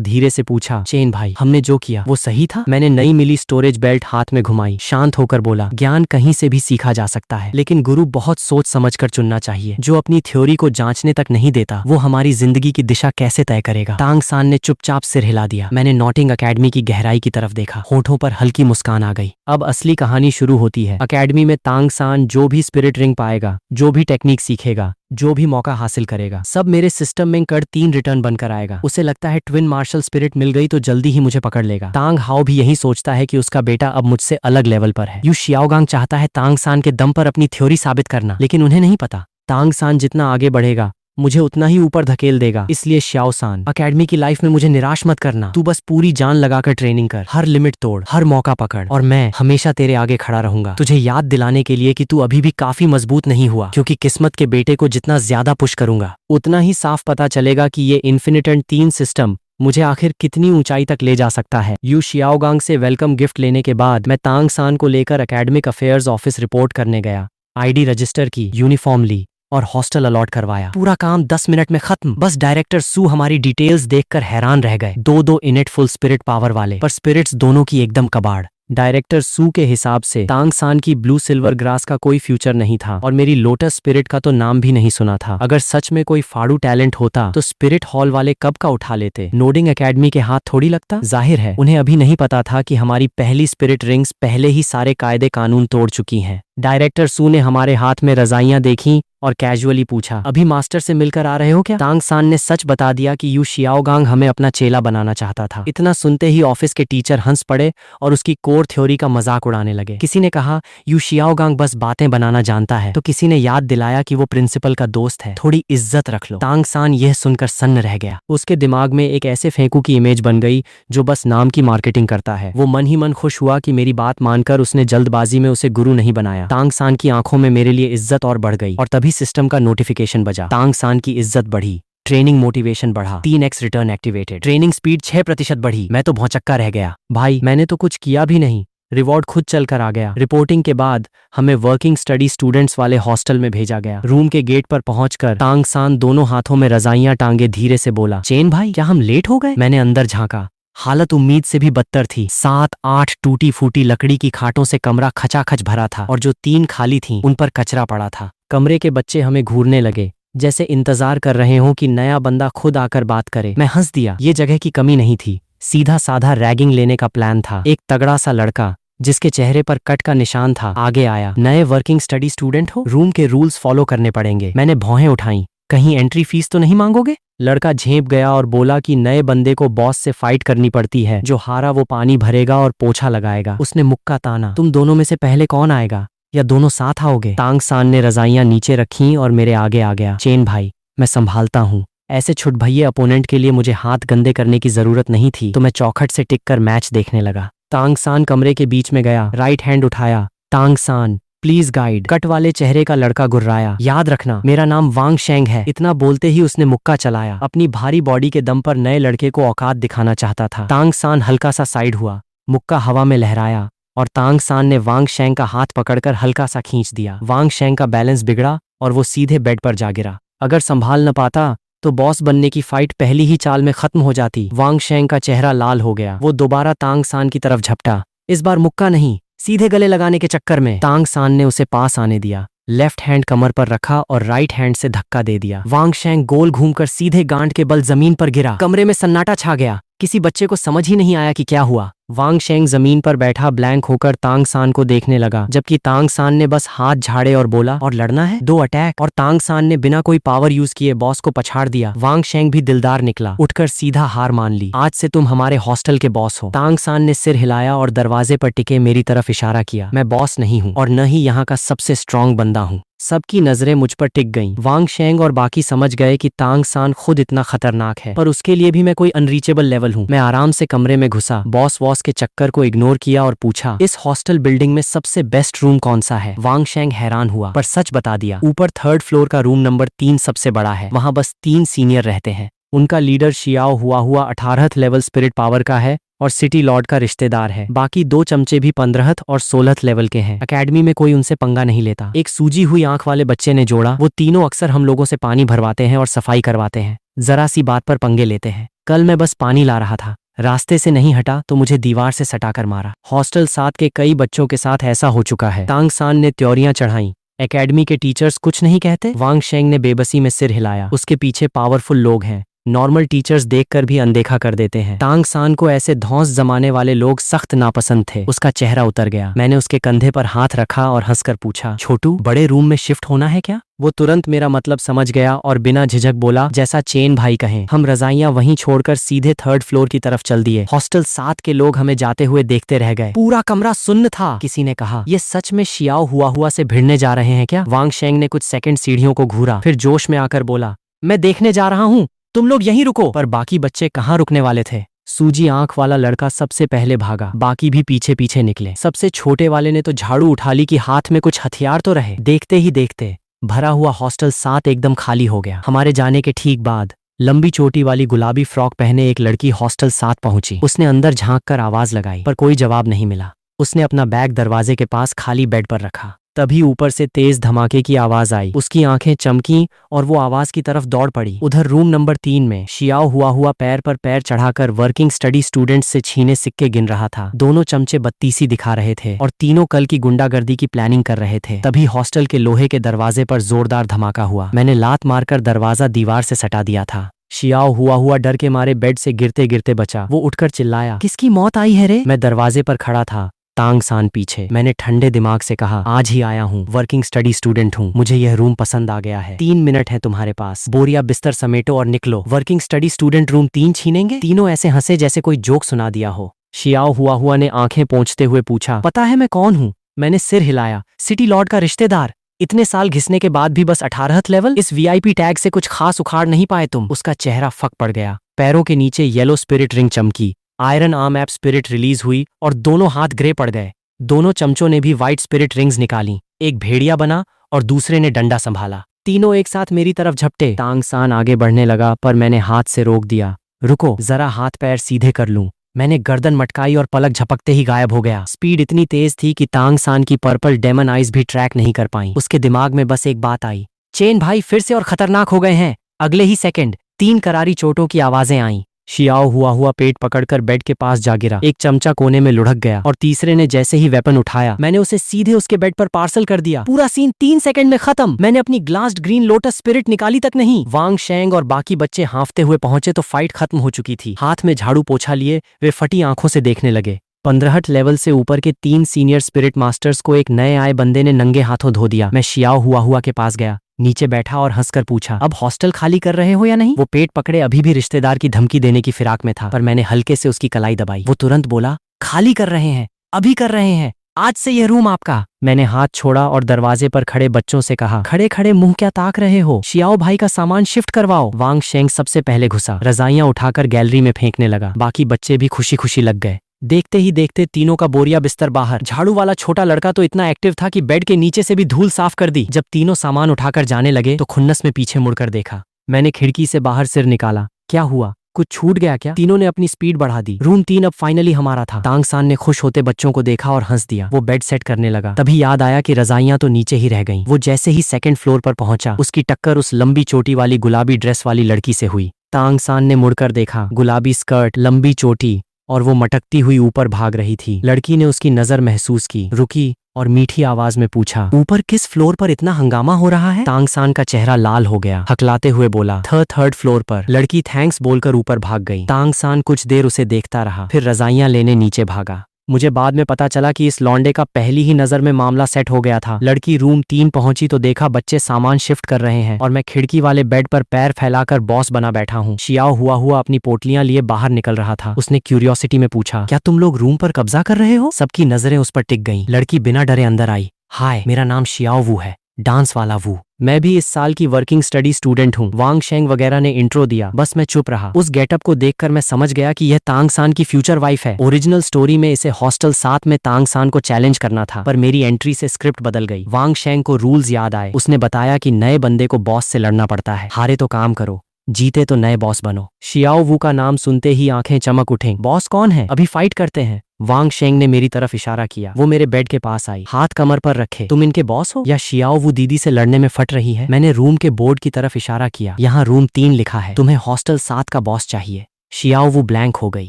धीरे से पूछा, चेन भाई, हमने जो किया वो सही था? मैंने नई मिली स्टोरेज बेल्ट हाथ में घुमाई, शांत होकर बोला, ज्ञान कहीं से भी सीखा जा सकता है, लेकिन गुरु बहुत सोच समझकर चुनना चाहिए। जो अपनी थ्योरी को जांचने तक नहीं देता वो हमारी जिंदगी की दिशा कैसे तय करेगा? तांग सान ने चुपचाप सिर हिला दिया। मैंने नॉटिंग अकेडमी की गहराई की तरफ देखा, होठों पर हल्की मुस्कान आ गई। अब असली कहानी शुरू होती है। अकेडमी में तांग सान जो भी स्पिरिट रिंग पाएगा, जो भी टेक्निक सीखेगा, जो भी मौका हासिल करेगा, सब मेरे सिस्टम में कर 3 रिटर्न बनकर आएगा। उसे लगता है ट्विन मार्शल स्पिरिट मिल गई तो जल्दी ही मुझे पकड़ लेगा। तांग हाओ भी यही सोचता है कि उसका बेटा अब मुझसे अलग लेवल पर है। यू शियाओगांग चाहता है तांग सान के दम पर अपनी थ्योरी साबित करना, लेकिन उन्हें नहीं पता तांग सान जितना आगे बढ़ेगा मुझे उतना ही ऊपर धकेल देगा। इसलिए श्याओ सान, अकेडमी की लाइफ में मुझे निराश मत करना। तू बस पूरी जान लगाकर ट्रेनिंग कर, हर लिमिट तोड़, हर मौका पकड़, और मैं हमेशा तेरे आगे खड़ा रहूंगा, तुझे याद दिलाने के लिए कि तू अभी भी काफी मजबूत नहीं हुआ। क्योंकि किस्मत के बेटे को जितना ज्यादा पुश करूंगा उतना ही साफ पता चलेगा कि ये इन्फिनिटेंट 3 सिस्टम मुझे आखिर कितनी ऊंचाई तक ले जा सकता है। यू शियाओगांग से वेलकम गिफ्ट लेने के बाद मैं तांग सान को लेकर एकेडमिक अफेयर्स ऑफिस रिपोर्ट करने गया। आईडी रजिस्टर की, यूनिफॉर्म ली और हॉस्टल अलॉट करवाया। पूरा काम 10 मिनट में खत्म। बस डायरेक्टर सू हमारी डिटेल्स देखकर हैरान रह गए। 2-2 इनेट फुल स्पिरिट पावर वाले, पर स्पिरिट्स दोनों की एकदम कबाड़। डायरेक्टर सू के हिसाब से तांग सान की ब्लू सिल्वर ग्रास का कोई फ्यूचर नहीं था और मेरी लोटस स्पिरिट का तो नाम भी नहीं सुना था। अगर सच में कोई फाड़ू टैलेंट होता तो स्पिरिट हॉल वाले कब का उठा लेते। नोडिंग एकेडमी के हाथ थोड़ी लगता। जाहिर है उन्हें अभी नहीं पता था कि हमारी पहली स्पिरिट रिंग्स पहले ही सारे कायदे कानून तोड़ चुकी हैं। डायरेक्टर सू ने हमारे हाथ में रजाइयां देखी और कैजुअली पूछा, अभी मास्टर से मिलकर आ रहे हो क्या? तांग सान ने सच बता दिया कि यू शियाओगांग हमें अपना चेला बनाना चाहता था। इतना सुनते ही ऑफिस के टीचर हंस पड़े और उसकी कोर थ्योरी का मजाक उड़ाने लगे। किसी ने कहा यू शियाओगांग बस बातें बनाना जानता है, तो किसी ने याद दिलाया कि वो प्रिंसिपल का दोस्त है, थोड़ी इज्जत रख लो। तांग सान यह सुनकर सन्न रह गया। उसके दिमाग में एक ऐसे फेंकू की इमेज बन गई जो बस नाम की मार्केटिंग करता है। वो मन ही मन खुश हुआ कि मेरी बात मानकर उसने जल्दबाजी में उसे गुरु नहीं बनाया। तांग सान की आंखों में मेरे लिए इज्जत और बढ़ गई और तभी सिस्टम का नोटिफिकेशन बजा। तांग सान की इज्जत बढ़ी, ट्रेनिंग मोटिवेशन बढ़ा, 3x return activated, training speed 6% बढ़ी। मैं तो भौचक्का रह गया। भाई मैंने तो कुछ किया भी नहीं, रिवॉर्ड खुद चलकर आ गया। रिपोर्टिंग के बाद हमें वर्किंग स्टडी स्टूडेंट्स वाले हॉस्टल में भेजा गया। रूम के गेट पर पहुंचकर तांग सान दोनों हाथों में रजाइयां टांगे धीरे से बोला, चेन भाई क्या हम लेट हो गए? मैंने अंदर झांका। हालत उम्मीद से भी बदतर थी। 7-8 टूटी फूटी लकड़ी की खाटों से कमरा खचाखच भरा था और जो 3 खाली थीं उन पर कचरा पड़ा था। कमरे के बच्चे हमें घूरने लगे जैसे इंतजार कर रहे हों कि नया बंदा खुद आकर बात करे। मैं हंस दिया। ये जगह की कमी नहीं थी, सीधा साधा रैगिंग लेने का प्लान था। एक तगड़ा सा लड़का जिसके चेहरे पर कट का निशान था आगे आया। नए वर्किंग स्टडी स्टूडेंट हो, रूम के रूल्स फॉलो करने पड़ेंगे। मैंने भौहें उठाई, कहीं एंट्री फीस तो नहीं मांगोगे? लड़का झेप गया और बोला कि नए बंदे को बॉस से फाइट करनी पड़ती है, जो हारा वो पानी भरेगा और पोछा लगाएगा। उसने मुक्का ताना, तुम दोनों में से पहले कौन आएगा, या दोनों साथ आओगे? तांग सान ने रजाइयां नीचे रखी और मेरे आगे आ गया। चेन भाई मैं संभालता हूँ, ऐसे छुटभइये अपोनेंट के लिए मुझे हाथ गंदे करने की जरूरत नहीं थी, तो मैं चौखट से टिक कर मैच देखने लगा। तांग सान कमरे के बीच में गया, राइट हैंड उठाया, तांग सान प्लीज गाइड। कट वाले चेहरे का लड़का गुर्राया, याद रखना मेरा नाम वांग शेंग है। इतना बोलते ही उसने मुक्का चलाया। अपनी भारी बॉडी के दम पर नए लड़के को औकात दिखाना चाहता था। तांग सान हल्का सा साइड हुआ, मुक्का हवा में लहराया और तांग सान ने वांग शेंग का हाथ पकड़कर हल्का सा खींच दिया। वांग शेंग का बैलेंस बिगड़ा और वो सीधे बेड पर जा गिरा। अगर संभाल न पाता तो बॉस बनने की फाइट पहली ही चाल में खत्म हो जाती। वांग शेंग का चेहरा लाल हो गया। वो दोबारा तांग सान की तरफ झपटा, इस बार मुक्का नहीं, सीधे गले लगाने के चक्कर में। तांग सान ने उसे पास आने दिया, लेफ्ट हैंड कमर पर रखा और राइट हैंड से धक्का दे दिया। वांग शेंग गोल घूमकर सीधे गांड के बल जमीन पर गिरा। कमरे में सन्नाटा छा गया। किसी बच्चे को समझ ही नहीं आया कि क्या हुआ। वांग शेंग जमीन पर बैठा ब्लैंक होकर तांग सान को देखने लगा, जबकि तांग सान ने बस हाथ झाड़े और बोला, और लड़ना है? 2 अटैक। और तांग सान ने बिना कोई पावर यूज किए बॉस को पछाड़ दिया। वांग शेंग भी दिलदार निकला, उठकर सीधा हार मान ली। आज से तुम हमारे हॉस्टल के बॉस हो। तांग सान ने सिर हिलाया और दरवाजे पर टिके मेरी तरफ इशारा किया। मैं बॉस नहीं हूँ और न ही यहाँ का सबसे स्ट्रांग बंदा हूँ। सबकी नजरें मुझ पर टिक गईं। वांग शेंग और बाकी समझ गए कि तांग सान खुद इतना खतरनाक है, पर उसके लिए भी मैं कोई अनरीचेबल लेवल हूँ। मैं आराम से कमरे में घुसा, बॉस के चक्कर को इग्नोर किया और पूछा, इस हॉस्टल बिल्डिंग में सबसे बेस्ट रूम कौन सा है? वांग शेंग हैरान हुआ पर सच बता दिया, ऊपर 3rd फ्लोर का रूम नंबर 3 सबसे बड़ा है। वहाँ बस 3 सीनियर रहते हैं। उनका लीडर शियाओ हुआ 18th लेवल स्पिरिट पावर का है और सिटी लॉर्ड का रिश्तेदार है। बाकी 2 चमचे भी 15th और 16th लेवल के हैं। एकेडमी में कोई उनसे पंगा नहीं लेता। एक सूजी हुई आंख वाले बच्चे ने जोड़ा, वो तीनों अक्सर हम लोगों से पानी भरवाते हैं और सफाई करवाते हैं। जरा सी बात पर पंगे लेते हैं। कल मैं बस पानी ला रहा था, रास्ते से नहीं हटा तो मुझे दीवार से सटाकर मारा। हॉस्टल 7 के कई बच्चों के साथ ऐसा हो चुका है। तांग सान ने त्योरियां चढ़ाई। एकेडमी के टीचर्स कुछ नहीं कहते? वांग शेंग ने बेबसी में सिर हिलाया। उसके पीछे पावरफुल लोग हैं, नॉर्मल टीचर्स देखकर भी अनदेखा कर देते हैं। तांग सान को ऐसे धौंस जमाने वाले लोग सख्त नापसंद थे। उसका चेहरा उतर गया। मैंने उसके कंधे पर हाथ रखा और हंसकर पूछा, छोटू, बड़े रूम में शिफ्ट होना है क्या? वो तुरंत मेरा मतलब समझ गया और बिना झिझक बोला, जैसा चेन भाई कहें। हम रजाइयां वहीं छोड़कर सीधे 3rd फ्लोर की तरफ चल दिए। हॉस्टल 7 के लोग हमें जाते हुए देखते रह गए। पूरा कमरा सुन्न था। किसी ने कहा, ये सच में शियाओ हुआ से भिड़ने जा रहे हैं क्या? वांग शेंग ने कुछ सेकंड सीढ़ियों को घूरा, फिर जोश में आकर बोला, मैं देखने जा रहा हूँ, तुम लोग यहीं रुको। पर बाकी बच्चे कहाँ रुकने वाले थे? सूजी आंख वाला लड़का सबसे पहले भागा, बाकी भी पीछे पीछे निकले। सबसे छोटे वाले ने तो झाड़ू उठा ली कि हाथ में कुछ हथियार तो रहे। देखते ही देखते भरा हुआ हॉस्टल 7 एकदम खाली हो गया। हमारे जाने के ठीक बाद लंबी चोटी वाली गुलाबी फ्रॉक पहने एक लड़की हॉस्टल 7 पहुंची। उसने अंदर झांक कर आवाज लगाई, पर कोई जवाब नहीं मिला। उसने अपना बैग दरवाजे के पास खाली बेड पर रखा। तभी ऊपर से तेज धमाके की आवाज आई। उसकी आंखें चमकी और वो आवाज की तरफ दौड़ पड़ी। उधर रूम नंबर 3 में शियाओ हुआ पैर पर पैर चढ़ाकर वर्किंग स्टडी स्टूडेंट्स से छीने सिक्के गिन रहा था। दोनों चमचे बत्तीसी दिखा रहे थे और तीनों कल की गुंडागर्दी की प्लानिंग कर रहे थे। तभी हॉस्टल के लोहे के दरवाजे पर जोरदार धमाका हुआ। मैंने लात मारकर दरवाजा दीवार से सटा दिया था। शियाओ हुआ डर के मारे बेड से गिरते गिरते बचा। वो उठकर चिल्लाया, किसकी मौत आई है रे? मैं दरवाजे पर खड़ा था, तांग सान पीछे। मैंने ठंडे दिमाग से कहा, आज ही आया हूँ, वर्किंग स्टडी स्टूडेंट हूँ, मुझे यह रूम पसंद आ गया है। 3 मिनट है तुम्हारे पास, बोरिया बिस्तर समेटो और निकलो। Working study student room 3 छीनेंगे? तीनों ऐसे हंसे जैसे कोई जोक सुना दिया हो। शियाओ हुआ ने आंखें पोंछते हुए पूछा, पता है मैं कौन हूँ? मैंने सिर हिलाया, सिटी लॉर्ड का रिश्तेदार। इतने साल घिसने के बाद भी बस 18th लेवल? इस वीआईपी टैग से कुछ खास उखाड़ नहीं पाए तुम? उसका चेहरा फक पड़ गया। पैरों के नीचे येलो स्पिरिट रिंग चमकी, iron arm app spirit release हुई और दोनों हाथ ग्रे पड़ गए। दोनों चमचों ने भी व्हाइट स्पिरिट रिंग्स निकाली। एक भेड़िया बना और दूसरे ने डंडा संभाला। तीनों एक साथ मेरी तरफ झपटे। तांग सान आगे बढ़ने लगा, पर मैंने हाथ से रोक दिया। रुको, जरा हाथ पैर सीधे कर लूं। मैंने गर्दन मटकाई और पलक झपकते ही गायब हो गया। स्पीड इतनी तेज थी कि तांग सान की पर्पल डेमन आइज भी ट्रैक नहीं कर पाई। उसके दिमाग में बस एक बात आई, चेन भाई फिर से और खतरनाक हो गए हैं। अगले ही सेकंड 3 करारी चोटों की आवाजें आईं। शियाओ हुआ पेट पकड़कर बेड के पास जा गिरा। एक चमचा कोने में लुढ़क गया और तीसरे ने जैसे ही वेपन उठाया, मैंने उसे सीधे उसके बेड पर पार्सल कर दिया। पूरा सीन 3 सेकंड में खत्म। मैंने अपनी ग्लास्ड ग्रीन लोटस स्पिरिट निकाली तक नहीं। वांग शेंग और बाकी बच्चे हांफते हुए पहुंचे तो फाइट खत्म हो चुकी थी। हाथ में झाड़ू पोछा लिए वे फटी आंखों से देखने लगे। 15th लेवल से ऊपर के 3 सीनियर स्पिरिट मास्टर्स को एक नए आए बंदे ने नंगे हाथों धो दिया। मैं शियाओ हुआ के पास गया, नीचे बैठा और हंसकर पूछा, अब हॉस्टल खाली कर रहे हो या नहीं? वो पेट पकड़े अभी भी रिश्तेदार की धमकी देने की फिराक में था, पर मैंने हल्के से उसकी कलाई दबाई। वो तुरंत बोला, खाली कर रहे हैं, अभी कर रहे हैं, आज से यह रूम आपका। मैंने हाथ छोड़ा और दरवाजे पर खड़े बच्चों से कहा, खड़े खड़े मुंह क्या ताक रहे हो? शियाओ भाई का सामान शिफ्ट करवाओ। वांग शेंग सबसे पहले घुसा, रजाइयां उठाकर गैलरी में फेंकने लगा। बाकी बच्चे भी खुशी खुशी लग गए। देखते ही देखते तीनों का बोरिया बिस्तर बाहर। झाड़ू वाला छोटा लड़का तो इतना एक्टिव था कि बेड के नीचे से भी धूल साफ कर दी। जब तीनों सामान उठाकर जाने लगे तो खुन्नस में पीछे मुड़कर देखा। मैंने खिड़की से बाहर सिर निकाला, क्या हुआ, कुछ छूट गया क्या? तीनों ने अपनी स्पीड बढ़ा दी। रूम 3 अब फाइनली हमारा था। तांग सान ने खुश होते बच्चों को देखा और हंस दिया। वो बेड सेट करने लगा, तभी याद आया कि रजाइयां तो नीचे ही रह गईं। वो जैसे ही 2nd फ्लोर पर पहुंचा, उसकी टक्कर उस लंबी चोटी वाली गुलाबी ड्रेस वाली लड़की से हुई। तांग सान ने मुड़कर देखा, गुलाबी स्कर्ट, लंबी चोटी, और वो मटकती हुई ऊपर भाग रही थी। लड़की ने उसकी नजर महसूस की, रुकी और मीठी आवाज में पूछा, ऊपर किस फ्लोर पर इतना हंगामा हो रहा है? तांग सान का चेहरा लाल हो गया, हकलाते हुए बोला, 3rd फ्लोर पर। लड़की थैंक्स बोलकर ऊपर भाग गई। तांग सान कुछ देर उसे देखता रहा, फिर रजाइयां लेने नीचे भागा। मुझे बाद में पता चला कि इस लौंडे का पहली ही नजर में मामला सेट हो गया था। लड़की रूम 3 पहुंची तो देखा बच्चे सामान शिफ्ट कर रहे हैं और मैं खिड़की वाले बेड पर पैर फैलाकर बॉस बना बैठा हूँ। शियाओ हुआ अपनी पोटलियां लिए बाहर निकल रहा था। उसने क्यूरियोसिटी में पूछा, क्या तुम लोग रूम पर कब्जा कर रहे हो? सबकी नजरें उस पर टिक गईं। लड़की बिना डरे अंदर आई, हाय, मेरा नाम शियाओ वू है, डांस वाला वू। मैं भी इस साल की वर्किंग स्टडी स्टूडेंट हूँ। वांग शेंग वगैरह ने इंट्रो दिया, बस मैं चुप रहा। उस गेटअप को देखकर मैं समझ गया कि यह तांग सान की फ्यूचर वाइफ है। ओरिजिनल स्टोरी में इसे हॉस्टल 7 में तांग सान को चैलेंज करना था, पर मेरी एंट्री से स्क्रिप्ट बदल गई। वांग शेंग को रूल्स याद आए। उसने बताया कि नए बंदे को बॉस से लड़ना पड़ता है, हारे तो काम करो, जीते तो नए बॉस बनो। शियाओ वू का नाम सुनते ही आंखें चमक उठें। बॉस कौन है? अभी फाइट करते हैं। वांग शेंग ने मेरी तरफ इशारा किया। वो मेरे बेड के पास आई, हाथ कमर पर रखे। तुम इनके बॉस हो या शियाओ वू दीदी से लड़ने में फट रही है? मैंने रूम के बोर्ड की तरफ इशारा किया। यहाँ रूम 3 लिखा है। तुम्हें हॉस्टल 7 का बॉस चाहिए। शियाओ वू ब्लैंक हो गई।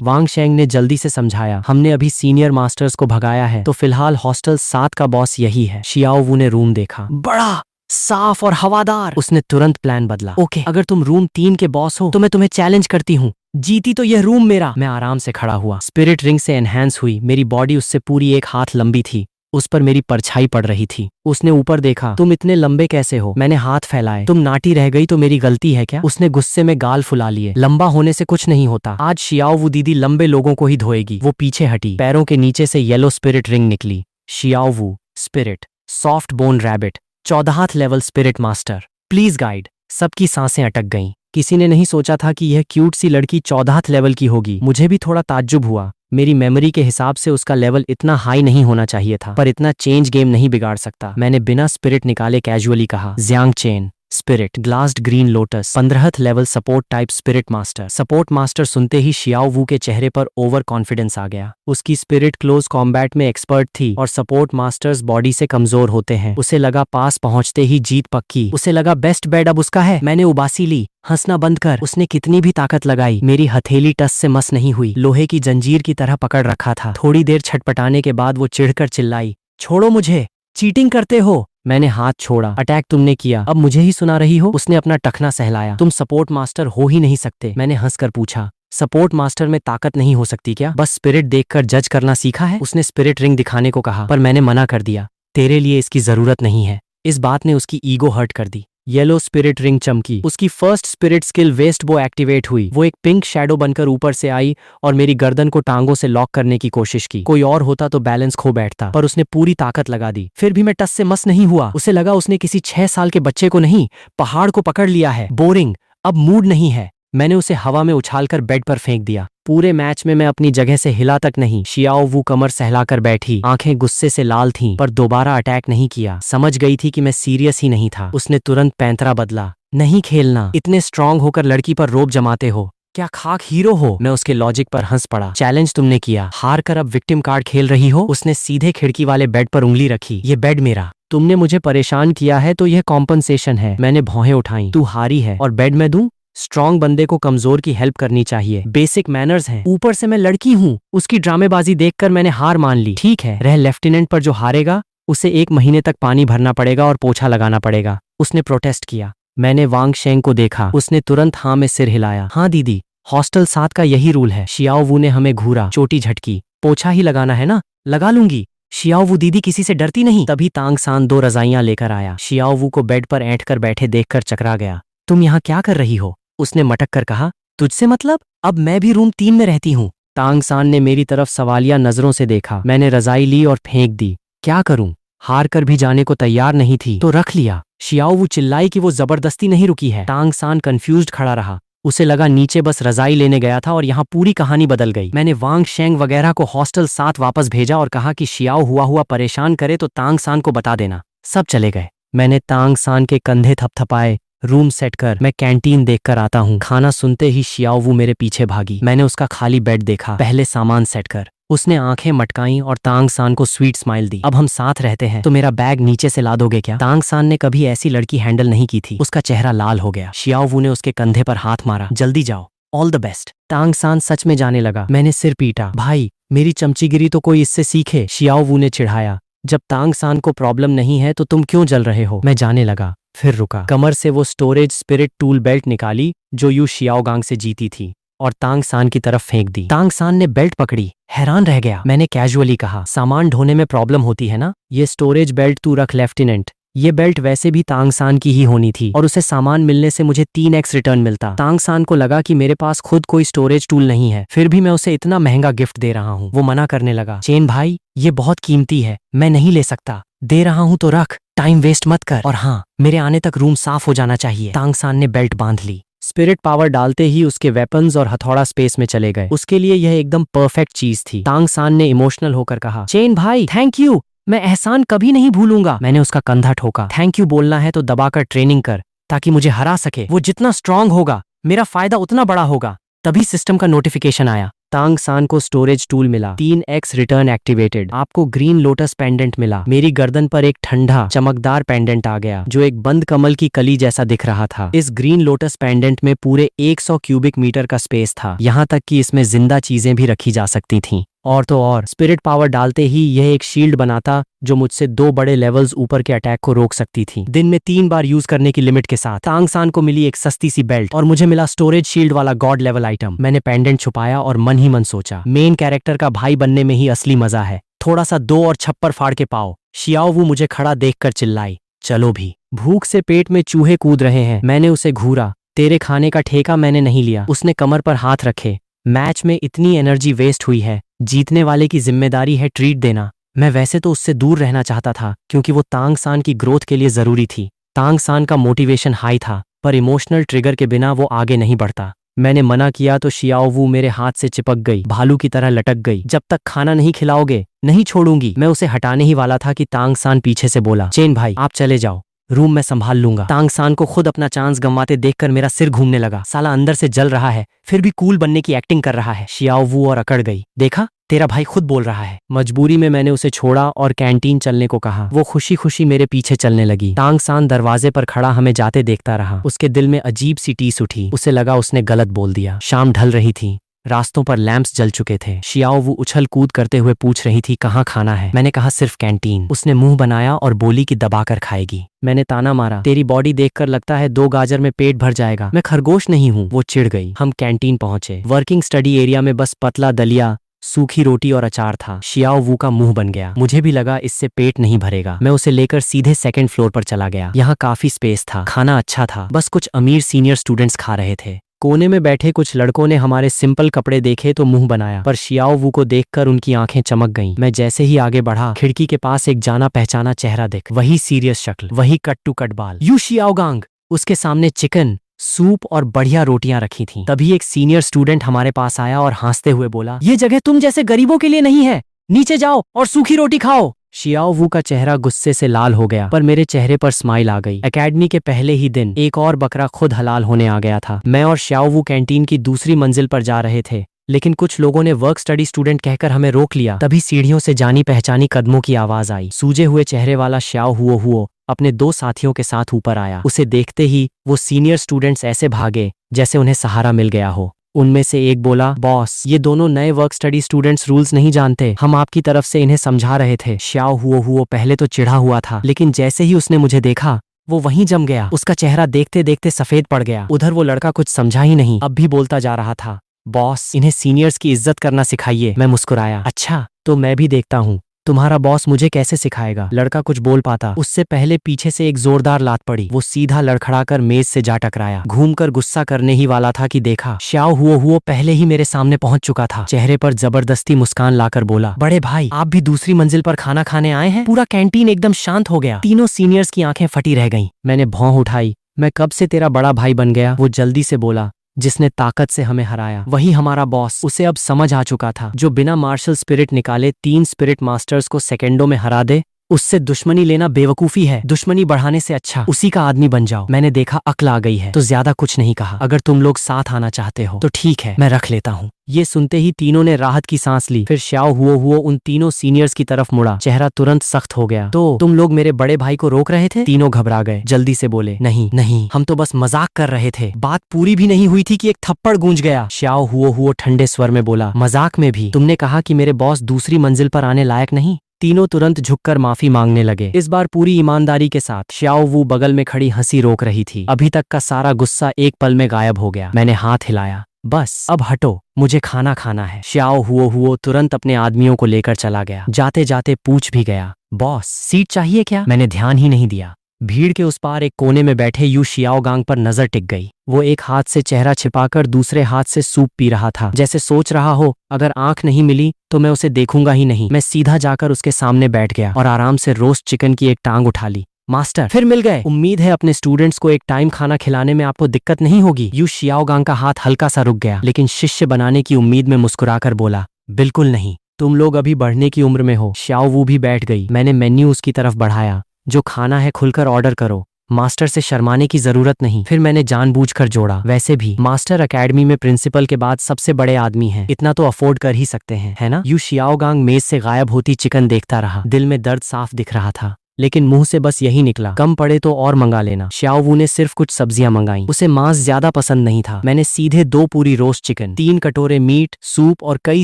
वांग शेंग ने जल्दी से समझाया, हमने अभी सीनियर मास्टर्स को भगाया है, तो फिलहाल हॉस्टल 7 का बॉस यही है। शियाओ वू ने रूम देखा, बड़ा साफ और हवादार। उसने तुरंत प्लान बदला। ओके, अगर तुम रूम 3 के बॉस हो तो मैं तुम्हें चैलेंज करती हूँ। जीती तो यह रूम मेरा। मैं आराम से खड़ा हुआ। स्पिरिट रिंग से एनहांस हुई। मेरी बॉडी उससे पूरी 1 हाथ लंबी थी। उस पर मेरी परछाई पड़ रही थी। उसने ऊपर देखा। तुम इतने लंबे कैसे हो? मैंने हाथ फैलाए। तुम नाटी रह गई तो मेरी गलती है क्या? उसने गुस्से में गाल फुला लिए। लंबा होने से कुछ नहीं होता। आज शियाओ वू दीदी लंबे लोगों को ही धोएगी। वो पीछे हटी। पैरों के नीचे से येलो स्पिरिट रिंग निकली। Xiao Wu spirit, soft bone rabbit, 14th level spirit master, please guide. सबकी सांसें अटक गईं। किसी ने नहीं सोचा था कि यह क्यूट सी लड़की 14th लेवल की होगी। मुझे भी थोड़ा ताज्जुब हुआ। मेरी मेमोरी के हिसाब से उसका लेवल इतना हाई नहीं होना चाहिए था, पर इतना चेंज गेम नहीं बिगाड़ सकता। मैंने बिना स्पिरिट निकाले कैजुअली कहा, Xiang Chen spirit, glassed green lotus, 15th level support type spirit master. Support master सुनते ही शियाओ वू के चेहरे पर ओवर कॉन्फिडेंस आ गया। उसकी स्पिरिट क्लोज कॉम्बैट में एक्सपर्ट थी और सपोर्ट मास्टर्स बॉडी से कमजोर होते हैं। उसे लगा पास पहुंचते ही जीत पक्की। उसे लगा बेस्ट बेड अब उसका है। मैंने उबासी ली। हंसना बंद कर। उसने कितनी भी ताकत लगाई, मेरी हथेली टस से मस नहीं हुई। लोहे की जंजीर की तरह पकड़ रखा था। थोड़ी देर छटपटाने के बाद वो चिढ़कर चिल्लाई, छोड़ो मुझे, चीटिंग करते हो। मैंने हाथ छोड़ा। अटैक तुमने किया, अब मुझे ही सुना रही हो? उसने अपना टखना सहलाया। तुम सपोर्ट मास्टर हो ही नहीं सकते। मैंने हंसकर पूछा, सपोर्ट मास्टर में ताकत नहीं हो सकती क्या? बस स्पिरिट देखकर जज करना सीखा है? उसने स्पिरिट रिंग दिखाने को कहा, पर मैंने मना कर दिया। तेरे लिए इसकी जरूरत नहीं है। इस बात ने उसकी ईगो हर्ट कर दी। येलो स्पिरिट रिंग चमकी। उसकी फर्स्ट स्पिरिट स्किल वेस्ट बो एक्टिवेट हुई। वो एक पिंक शैडो बनकर ऊपर से आई और मेरी गर्दन को टांगों से लॉक करने की कोशिश की। कोई और होता तो बैलेंस खो बैठता, पर उसने पूरी ताकत लगा दी। फिर भी मैं टस से मस नहीं हुआ। उसे लगा उसने किसी 6 साल के बच्चे को नहीं, पहाड़ को पकड़ लिया है। बोरिंग, अब मूड नहीं है। मैंने उसे हवा में उछालकर बेड पर फेंक दिया। पूरे मैच में मैं अपनी जगह से हिला तक नहीं। शियाओ वू कमर सहलाकर बैठी, आंखें गुस्से से लाल थीं, पर दोबारा अटैक नहीं किया। समझ गई थी कि मैं सीरियस ही नहीं था। उसने तुरंत पैंतरा बदला, नहीं खेलना, इतने स्ट्रांग होकर लड़की पर रोब जमाते हो, क्या खाक हीरो हो? मैं उसके लॉजिक पर हंस पड़ा। चैलेंज तुमने किया, हार कर अब विक्टिम कार्ड खेल रही हो? उसने सीधे खिड़की वाले बेड पर उंगली रखी। ये बेड मेरा, तुमने मुझे परेशान किया है तो यह कॉम्पनसेशन है। मैंने भौहें उठाई। तू हारी है और बेड में दूं? स्ट्रॉन्ग बंदे को कमजोर की हेल्प करनी चाहिए, बेसिक मैनर्स हैं। ऊपर से मैं लड़की हूँ। उसकी ड्रामेबाजी देखकर मैंने हार मान ली। ठीक है, रह लेफ्टिनेंट पर जो हारेगा उसे 1 महीने तक पानी भरना पड़ेगा और पोछा लगाना पड़ेगा। उसने प्रोटेस्ट किया। मैंने वांग शेंग को देखा। उसने तुरंत हाँ में सिर हिलाया। हाँ दीदी, हॉस्टल 7 का यही रूल है। शियाओ वू ने हमें घूरा, चोटी झटकी। पोछा ही लगाना है ना? लगा लूंगी। शियाओ वू दीदी किसी से डरती नहीं। तभी तांग सान 2 रजाइयां लेकर आया। शियाओ वू को बेड पर ऐंठ कर बैठे देखकर चकरा गया। तुम यहाँ क्या कर रही हो? उसने मटक कर कहा, तुझसे मतलब? अब मैं भी रूम 3 में रहती हूँ। तांग सान ने मेरी तरफ सवालिया नजरों से देखा। मैंने रजाई ली और फेंक दी। क्या करूं? हार कर भी जाने को तैयार नहीं थी तो रख लिया। शियाओ वू चिल्लाई कि वो जबरदस्ती नहीं रुकी है। तांग सान कंफ्यूज्ड खड़ा रहा। उसे लगा नीचे बस रजाई लेने गया था और यहाँ पूरी कहानी बदल गई। मैंने वांग शेंग वगैरह को हॉस्टल 7 वापस भेजा और कहा कि शियाओ हुआ परेशान करे तो तांग सान को बता देना। सब चले गए। मैंने तांग सान के कंधे थपथपाए। रूम सेट कर, मैं कैंटीन देखकर आता हूँ। खाना सुनते ही शियाओ वू मेरे पीछे भागी। मैंने उसका खाली बेड देखा। पहले सामान सेट कर। उसने आंखें मटकाईं और तांग सान को स्वीट स्माइल दी। अब हम साथ रहते हैं तो मेरा बैग नीचे से ला दोगे क्या? तांग सान ने कभी ऐसी लड़की हैंडल नहीं की थी। उसका चेहरा लाल हो गया। शियाओ वू ने उसके कंधे पर हाथ मारा। जल्दी जाओ, ऑल द बेस्ट। तांग सान सच में जाने लगा। मैंने सिर पीटा। भाई, मेरी चमचीगिरी तो कोई इससे सीखे। शियाओ वू ने चिढ़ाया, जब तांग सान को प्रॉब्लम नहीं है तो तुम क्यों जल रहे हो? मैं जाने लगा, फिर रुका। कमर से वो स्टोरेज स्पिरिट टूल बेल्ट निकाली जो यू शियाओगांग से जीती थी और तांग सान की तरफ फेंक दी। तांग सान ने बेल्ट पकड़ी, हैरान रह गया। मैंने कैजुअली कहा, सामान ढोने में प्रॉब्लम होती है ना? ये स्टोरेज बेल्ट तू रख लेफ्टिनेंट। ये बेल्ट वैसे भी तांग सान की ही होनी थी और उसे सामान मिलने से मुझे 3x रिटर्न मिलता। तांग सान को लगा कि मेरे पास खुद कोई स्टोरेज टूल नहीं है, फिर भी मैं उसे इतना महंगा गिफ्ट दे रहा हूँ। वो मना करने लगा। चेन भाई, ये बहुत कीमती है, मैं नहीं ले सकता। दे रहा हूँ तो रख, टाइम वेस्ट मत कर। और हाँ, मेरे आने तक रूम साफ हो जाना चाहिए। तांग सान ने बेल्ट बांध ली। स्पिरिट पावर डालते ही उसके वेपन्स और हथौड़ा स्पेस में चले गए। उसके लिए यह एकदम परफेक्ट चीज थी। तांग सान ने इमोशनल होकर कहा, चेन भाई थैंक यू, मैं एहसान कभी नहीं भूलूंगा। मैंने उसका कंधा ठोका। थैंक यू बोलना है तो दबाकर ट्रेनिंग कर ताकि मुझे हरा सके। वो जितना स्ट्रांग होगा मेरा फायदा उतना बड़ा होगा। तभी सिस्टम का नोटिफिकेशन आया। तांग सान को स्टोरेज टूल मिला, 3x रिटर्न एक्टिवेटेड। आपको ग्रीन लोटस पेंडेंट मिला। मेरी गर्दन पर एक ठंडा चमकदार पेंडेंट आ गया जो एक बंद कमल की कली जैसा दिख रहा था। इस ग्रीन लोटस पेंडेंट में पूरे 100 क्यूबिक मीटर का स्पेस था, यहाँ तक कि इसमें जिंदा चीजें भी रखी जा सकती थीं। और तो और स्पिरिट पावर डालते ही यह एक शील्ड बनाता जो मुझसे 2 बड़े लेवल्स ऊपर के अटैक को रोक सकती थी, दिन में 3 बार यूज करने की लिमिट के साथ। तांग सान को मिली एक सस्ती सी बेल्ट और मुझे मिला स्टोरेज शील्ड वाला गॉड लेवल आइटम। मैंने पेंडेंट छुपाया और मन ही मन सोचा, मेन कैरेक्टर का भाई बनने में ही असली मजा है। थोड़ा सा 2 और छप्पर फाड़ के पाओ। शियाओ वू मुझे खड़ा देखकर चिल्लाई, चलो भी। भूख से पेट में चूहे कूद रहे हैं। मैंने उसे घूरा, तेरे खाने का ठेका मैंने नहीं लिया। उसने कमर पर हाथ रखे, मैच में इतनी एनर्जी वेस्ट हुई है, जीतने वाले की जिम्मेदारी है ट्रीट देना। मैं वैसे तो उससे दूर रहना चाहता था क्योंकि वो तांग सान की ग्रोथ के लिए जरूरी थी। तांग सान का मोटिवेशन हाई था, पर इमोशनल ट्रिगर के बिना वो आगे नहीं बढ़ता। मैंने मना किया तो शियाओ वू मेरे हाथ से चिपक गई, भालू की तरह लटक गई। जब तक खाना नहीं खिलाओगे नहीं छोड़ूंगी। मैं उसे हटाने ही वाला था कि तांग सान पीछे से बोला, चेन भाई आप चले जाओ, रूम में संभाल लूंगा। तांग सान को खुद अपना चांस गंवाते देखकर मेरा सिर घूमने लगा। साला अंदर से जल रहा है फिर भी कूल बनने की एक्टिंग कर रहा है। शियाओ वू और अकड़ गई, देखा तेरा भाई खुद बोल रहा है। मजबूरी में मैंने उसे छोड़ा और कैंटीन चलने को कहा। वो खुशी खुशी मेरे पीछे चलने लगी। तांग सान दरवाजे पर खड़ा हमें जाते देखता रहा। उसके दिल में अजीब सी टीस उठी। उसे लगा उसने गलत बोल दिया। शाम ढल रही थी, रास्तों पर लैंप्स जल चुके थे। शियाओ वो उछल कूद करते हुए पूछ रही थी, कहाँ खाना है? मैंने कहा सिर्फ कैंटीन। उसने मुंह बनाया और बोली कि दबाकर खाएगी। मैंने ताना मारा, तेरी बॉडी देखकर लगता है 2 गाजर में पेट भर जाएगा। मैं खरगोश नहीं हूँ। वो चिढ़ गई। हम कैंटीन पहुंचे। वर्किंग स्टडी एरिया में बस पतला दलिया, सूखी रोटी और अचार था। शियाओ वू का मुंह बन गया। मुझे भी लगा इससे पेट नहीं भरेगा। मैं उसे लेकर सीधे 2nd फ्लोर पर चला गया। यहाँ काफी स्पेस था, खाना अच्छा था, बस कुछ अमीर सीनियर स्टूडेंट्स खा रहे थे। कोने में बैठे कुछ लड़कों ने हमारे सिंपल कपड़े देखे तो मुंह बनाया, पर शियाओ वू को देखकर उनकी आंखें चमक गईं। मैं जैसे ही आगे बढ़ा, खिड़की के पास एक जाना पहचाना चेहरा दिख। वही सीरियस शक्ल, वही कट टू कट बाल। Yu Xiaogang. उसके सामने चिकन, सूप और बढ़िया रोटियां रखी थीं। तभी एक सीनियर स्टूडेंट हमारे पास आया और हंसते हुए बोला, ये जगह तुम जैसे गरीबों के लिए नहीं है, नीचे जाओ और सूखी रोटी खाओ। शियाओ वू का चेहरा गुस्से से लाल हो गया, पर मेरे चेहरे पर स्माइल आ गई। एकेडमी के पहले ही दिन एक और बकरा खुद हलाल होने आ गया था। मैं और शियाओ वू कैंटीन की दूसरी मंजिल पर जा रहे थे, लेकिन कुछ लोगों ने वर्क स्टडी स्टूडेंट कहकर हमें रोक लिया। तभी सीढ़ियों से जानी पहचानी कदमों की आवाज आई। सूजे हुए चेहरे वाला शियाओ हुओ अपने 2 साथियों के साथ ऊपर आया। उसे देखते ही वो सीनियर स्टूडेंट्स ऐसे भागे जैसे उन्हें सहारा मिल गया हो। उनमें से एक बोला, बॉस ये दोनों नए वर्क स्टडी स्टूडेंट्स रूल्स नहीं जानते, हम आपकी तरफ से इन्हें समझा रहे थे। शियाओ हुओ पहले तो चिढ़ा हुआ था, लेकिन जैसे ही उसने मुझे देखा वो वहीं जम गया। उसका चेहरा देखते देखते सफेद पड़ गया। उधर वो लड़का कुछ समझा ही नहीं, अब भी बोलता जा रहा था, बॉस इन्हें सीनियर्स की इज्जत करना सिखाइए। मैं मुस्कुराया, अच्छा तो मैं भी देखता हूँ तुम्हारा बॉस मुझे कैसे सिखाएगा। लड़का कुछ बोल पाता उससे पहले पीछे से एक जोरदार लात पड़ी। वो सीधा लड़खड़ाकर मेज से जा टकराया। घूमकर गुस्सा करने ही वाला था कि देखा शियाओ हुओ पहले ही मेरे सामने पहुंच चुका था। चेहरे पर जबरदस्ती मुस्कान लाकर बोला, बड़े भाई आप भी दूसरी मंजिल पर खाना खाने आए हैं? पूरा कैंटीन एकदम शांत हो गया। तीनों सीनियर्स की आंखें फटी रह गईं। मैंने भौं उठाई, मैं कब से तेरा बड़ा भाई बन गया? वो जल्दी से बोला, जिसने ताकत से हमें हराया वही हमारा बॉस। उसे अब समझ आ चुका था, जो बिना मार्शल स्पिरिट निकाले 3 स्पिरिट मास्टर्स को सेकंडों में हरा दे, उससे दुश्मनी लेना बेवकूफी है। दुश्मनी बढ़ाने से अच्छा उसी का आदमी बन जाओ। मैंने देखा अक्ल आ गई है तो ज्यादा कुछ नहीं कहा, अगर तुम लोग साथ आना चाहते हो तो ठीक है, मैं रख लेता हूँ। ये सुनते ही तीनों ने राहत की सांस ली। फिर शियाओ हुओ उन तीनों सीनियर्स की तरफ मुड़ा, चेहरा तुरंत सख्त हो गया। तो तुम लोग मेरे बड़े भाई को रोक रहे थे? तीनों घबरा गए, जल्दी से बोले, नहीं हम तो बस मजाक कर रहे थे। बात पूरी भी नहीं हुई थी कि एक थप्पड़ गूंज गया। शियाओ हुओ ठंडे स्वर में बोला, मजाक में भी? तुमने कहा कि मेरे बॉस दूसरी मंजिल पर आने लायक नहीं। तीनों तुरंत झुककर माफी मांगने लगे, इस बार पूरी ईमानदारी के साथ। शियाओ वू बगल में खड़ी हंसी रोक रही थी। अभी तक का सारा गुस्सा एक पल में गायब हो गया। मैंने हाथ हिलाया, बस अब हटो, मुझे खाना खाना है। शियाओ हुओ तुरंत अपने आदमियों को लेकर चला गया। जाते जाते पूछ भी गया, बॉस सीट चाहिए क्या? मैंने ध्यान ही नहीं दिया। भीड़ के उस पार एक कोने में बैठे यू शियाओगांग पर नजर टिक गई। वो एक हाथ से चेहरा छिपाकर दूसरे हाथ से सूप पी रहा था, जैसे सोच रहा हो अगर आंख नहीं मिली तो मैं उसे देखूंगा ही नहीं। मैं सीधा जाकर उसके सामने बैठ गया और आराम से रोस्ट चिकन की एक टांग उठा ली। मास्टर फिर मिल गए। उम्मीद है अपने स्टूडेंट्स को एक टाइम खाना खिलाने में आपको दिक्कत नहीं होगी। यू शियाओगांग का हाथ हल्का सा रुक गया, लेकिन शिष्य बनाने की उम्मीद में मुस्कुराकर बोला, बिल्कुल नहीं, तुम लोग अभी बढ़ने की उम्र में हो। शियाओ वू भी बैठ गई। मैंने मेन्यू उसकी तरफ बढ़ाया, जो खाना है खुलकर ऑर्डर करो, मास्टर से शर्माने की जरूरत नहीं। फिर मैंने जानबूझकर जोड़ा, वैसे भी मास्टर एकेडमी में प्रिंसिपल के बाद सबसे बड़े आदमी हैं, इतना तो अफोर्ड कर ही सकते हैं, है ना। यू शियाओगांग मेज से गायब होती चिकन देखता रहा। दिल में दर्द साफ दिख रहा था, लेकिन मुंह से बस यही निकला, कम पड़े तो और मंगा लेना। श्याओवू ने सिर्फ कुछ सब्जियां मंगाई, उसे मांस ज्यादा पसंद नहीं था। मैंने सीधे 2 पूरी रोस्ट चिकन, 3 कटोरे मीट, सूप और कई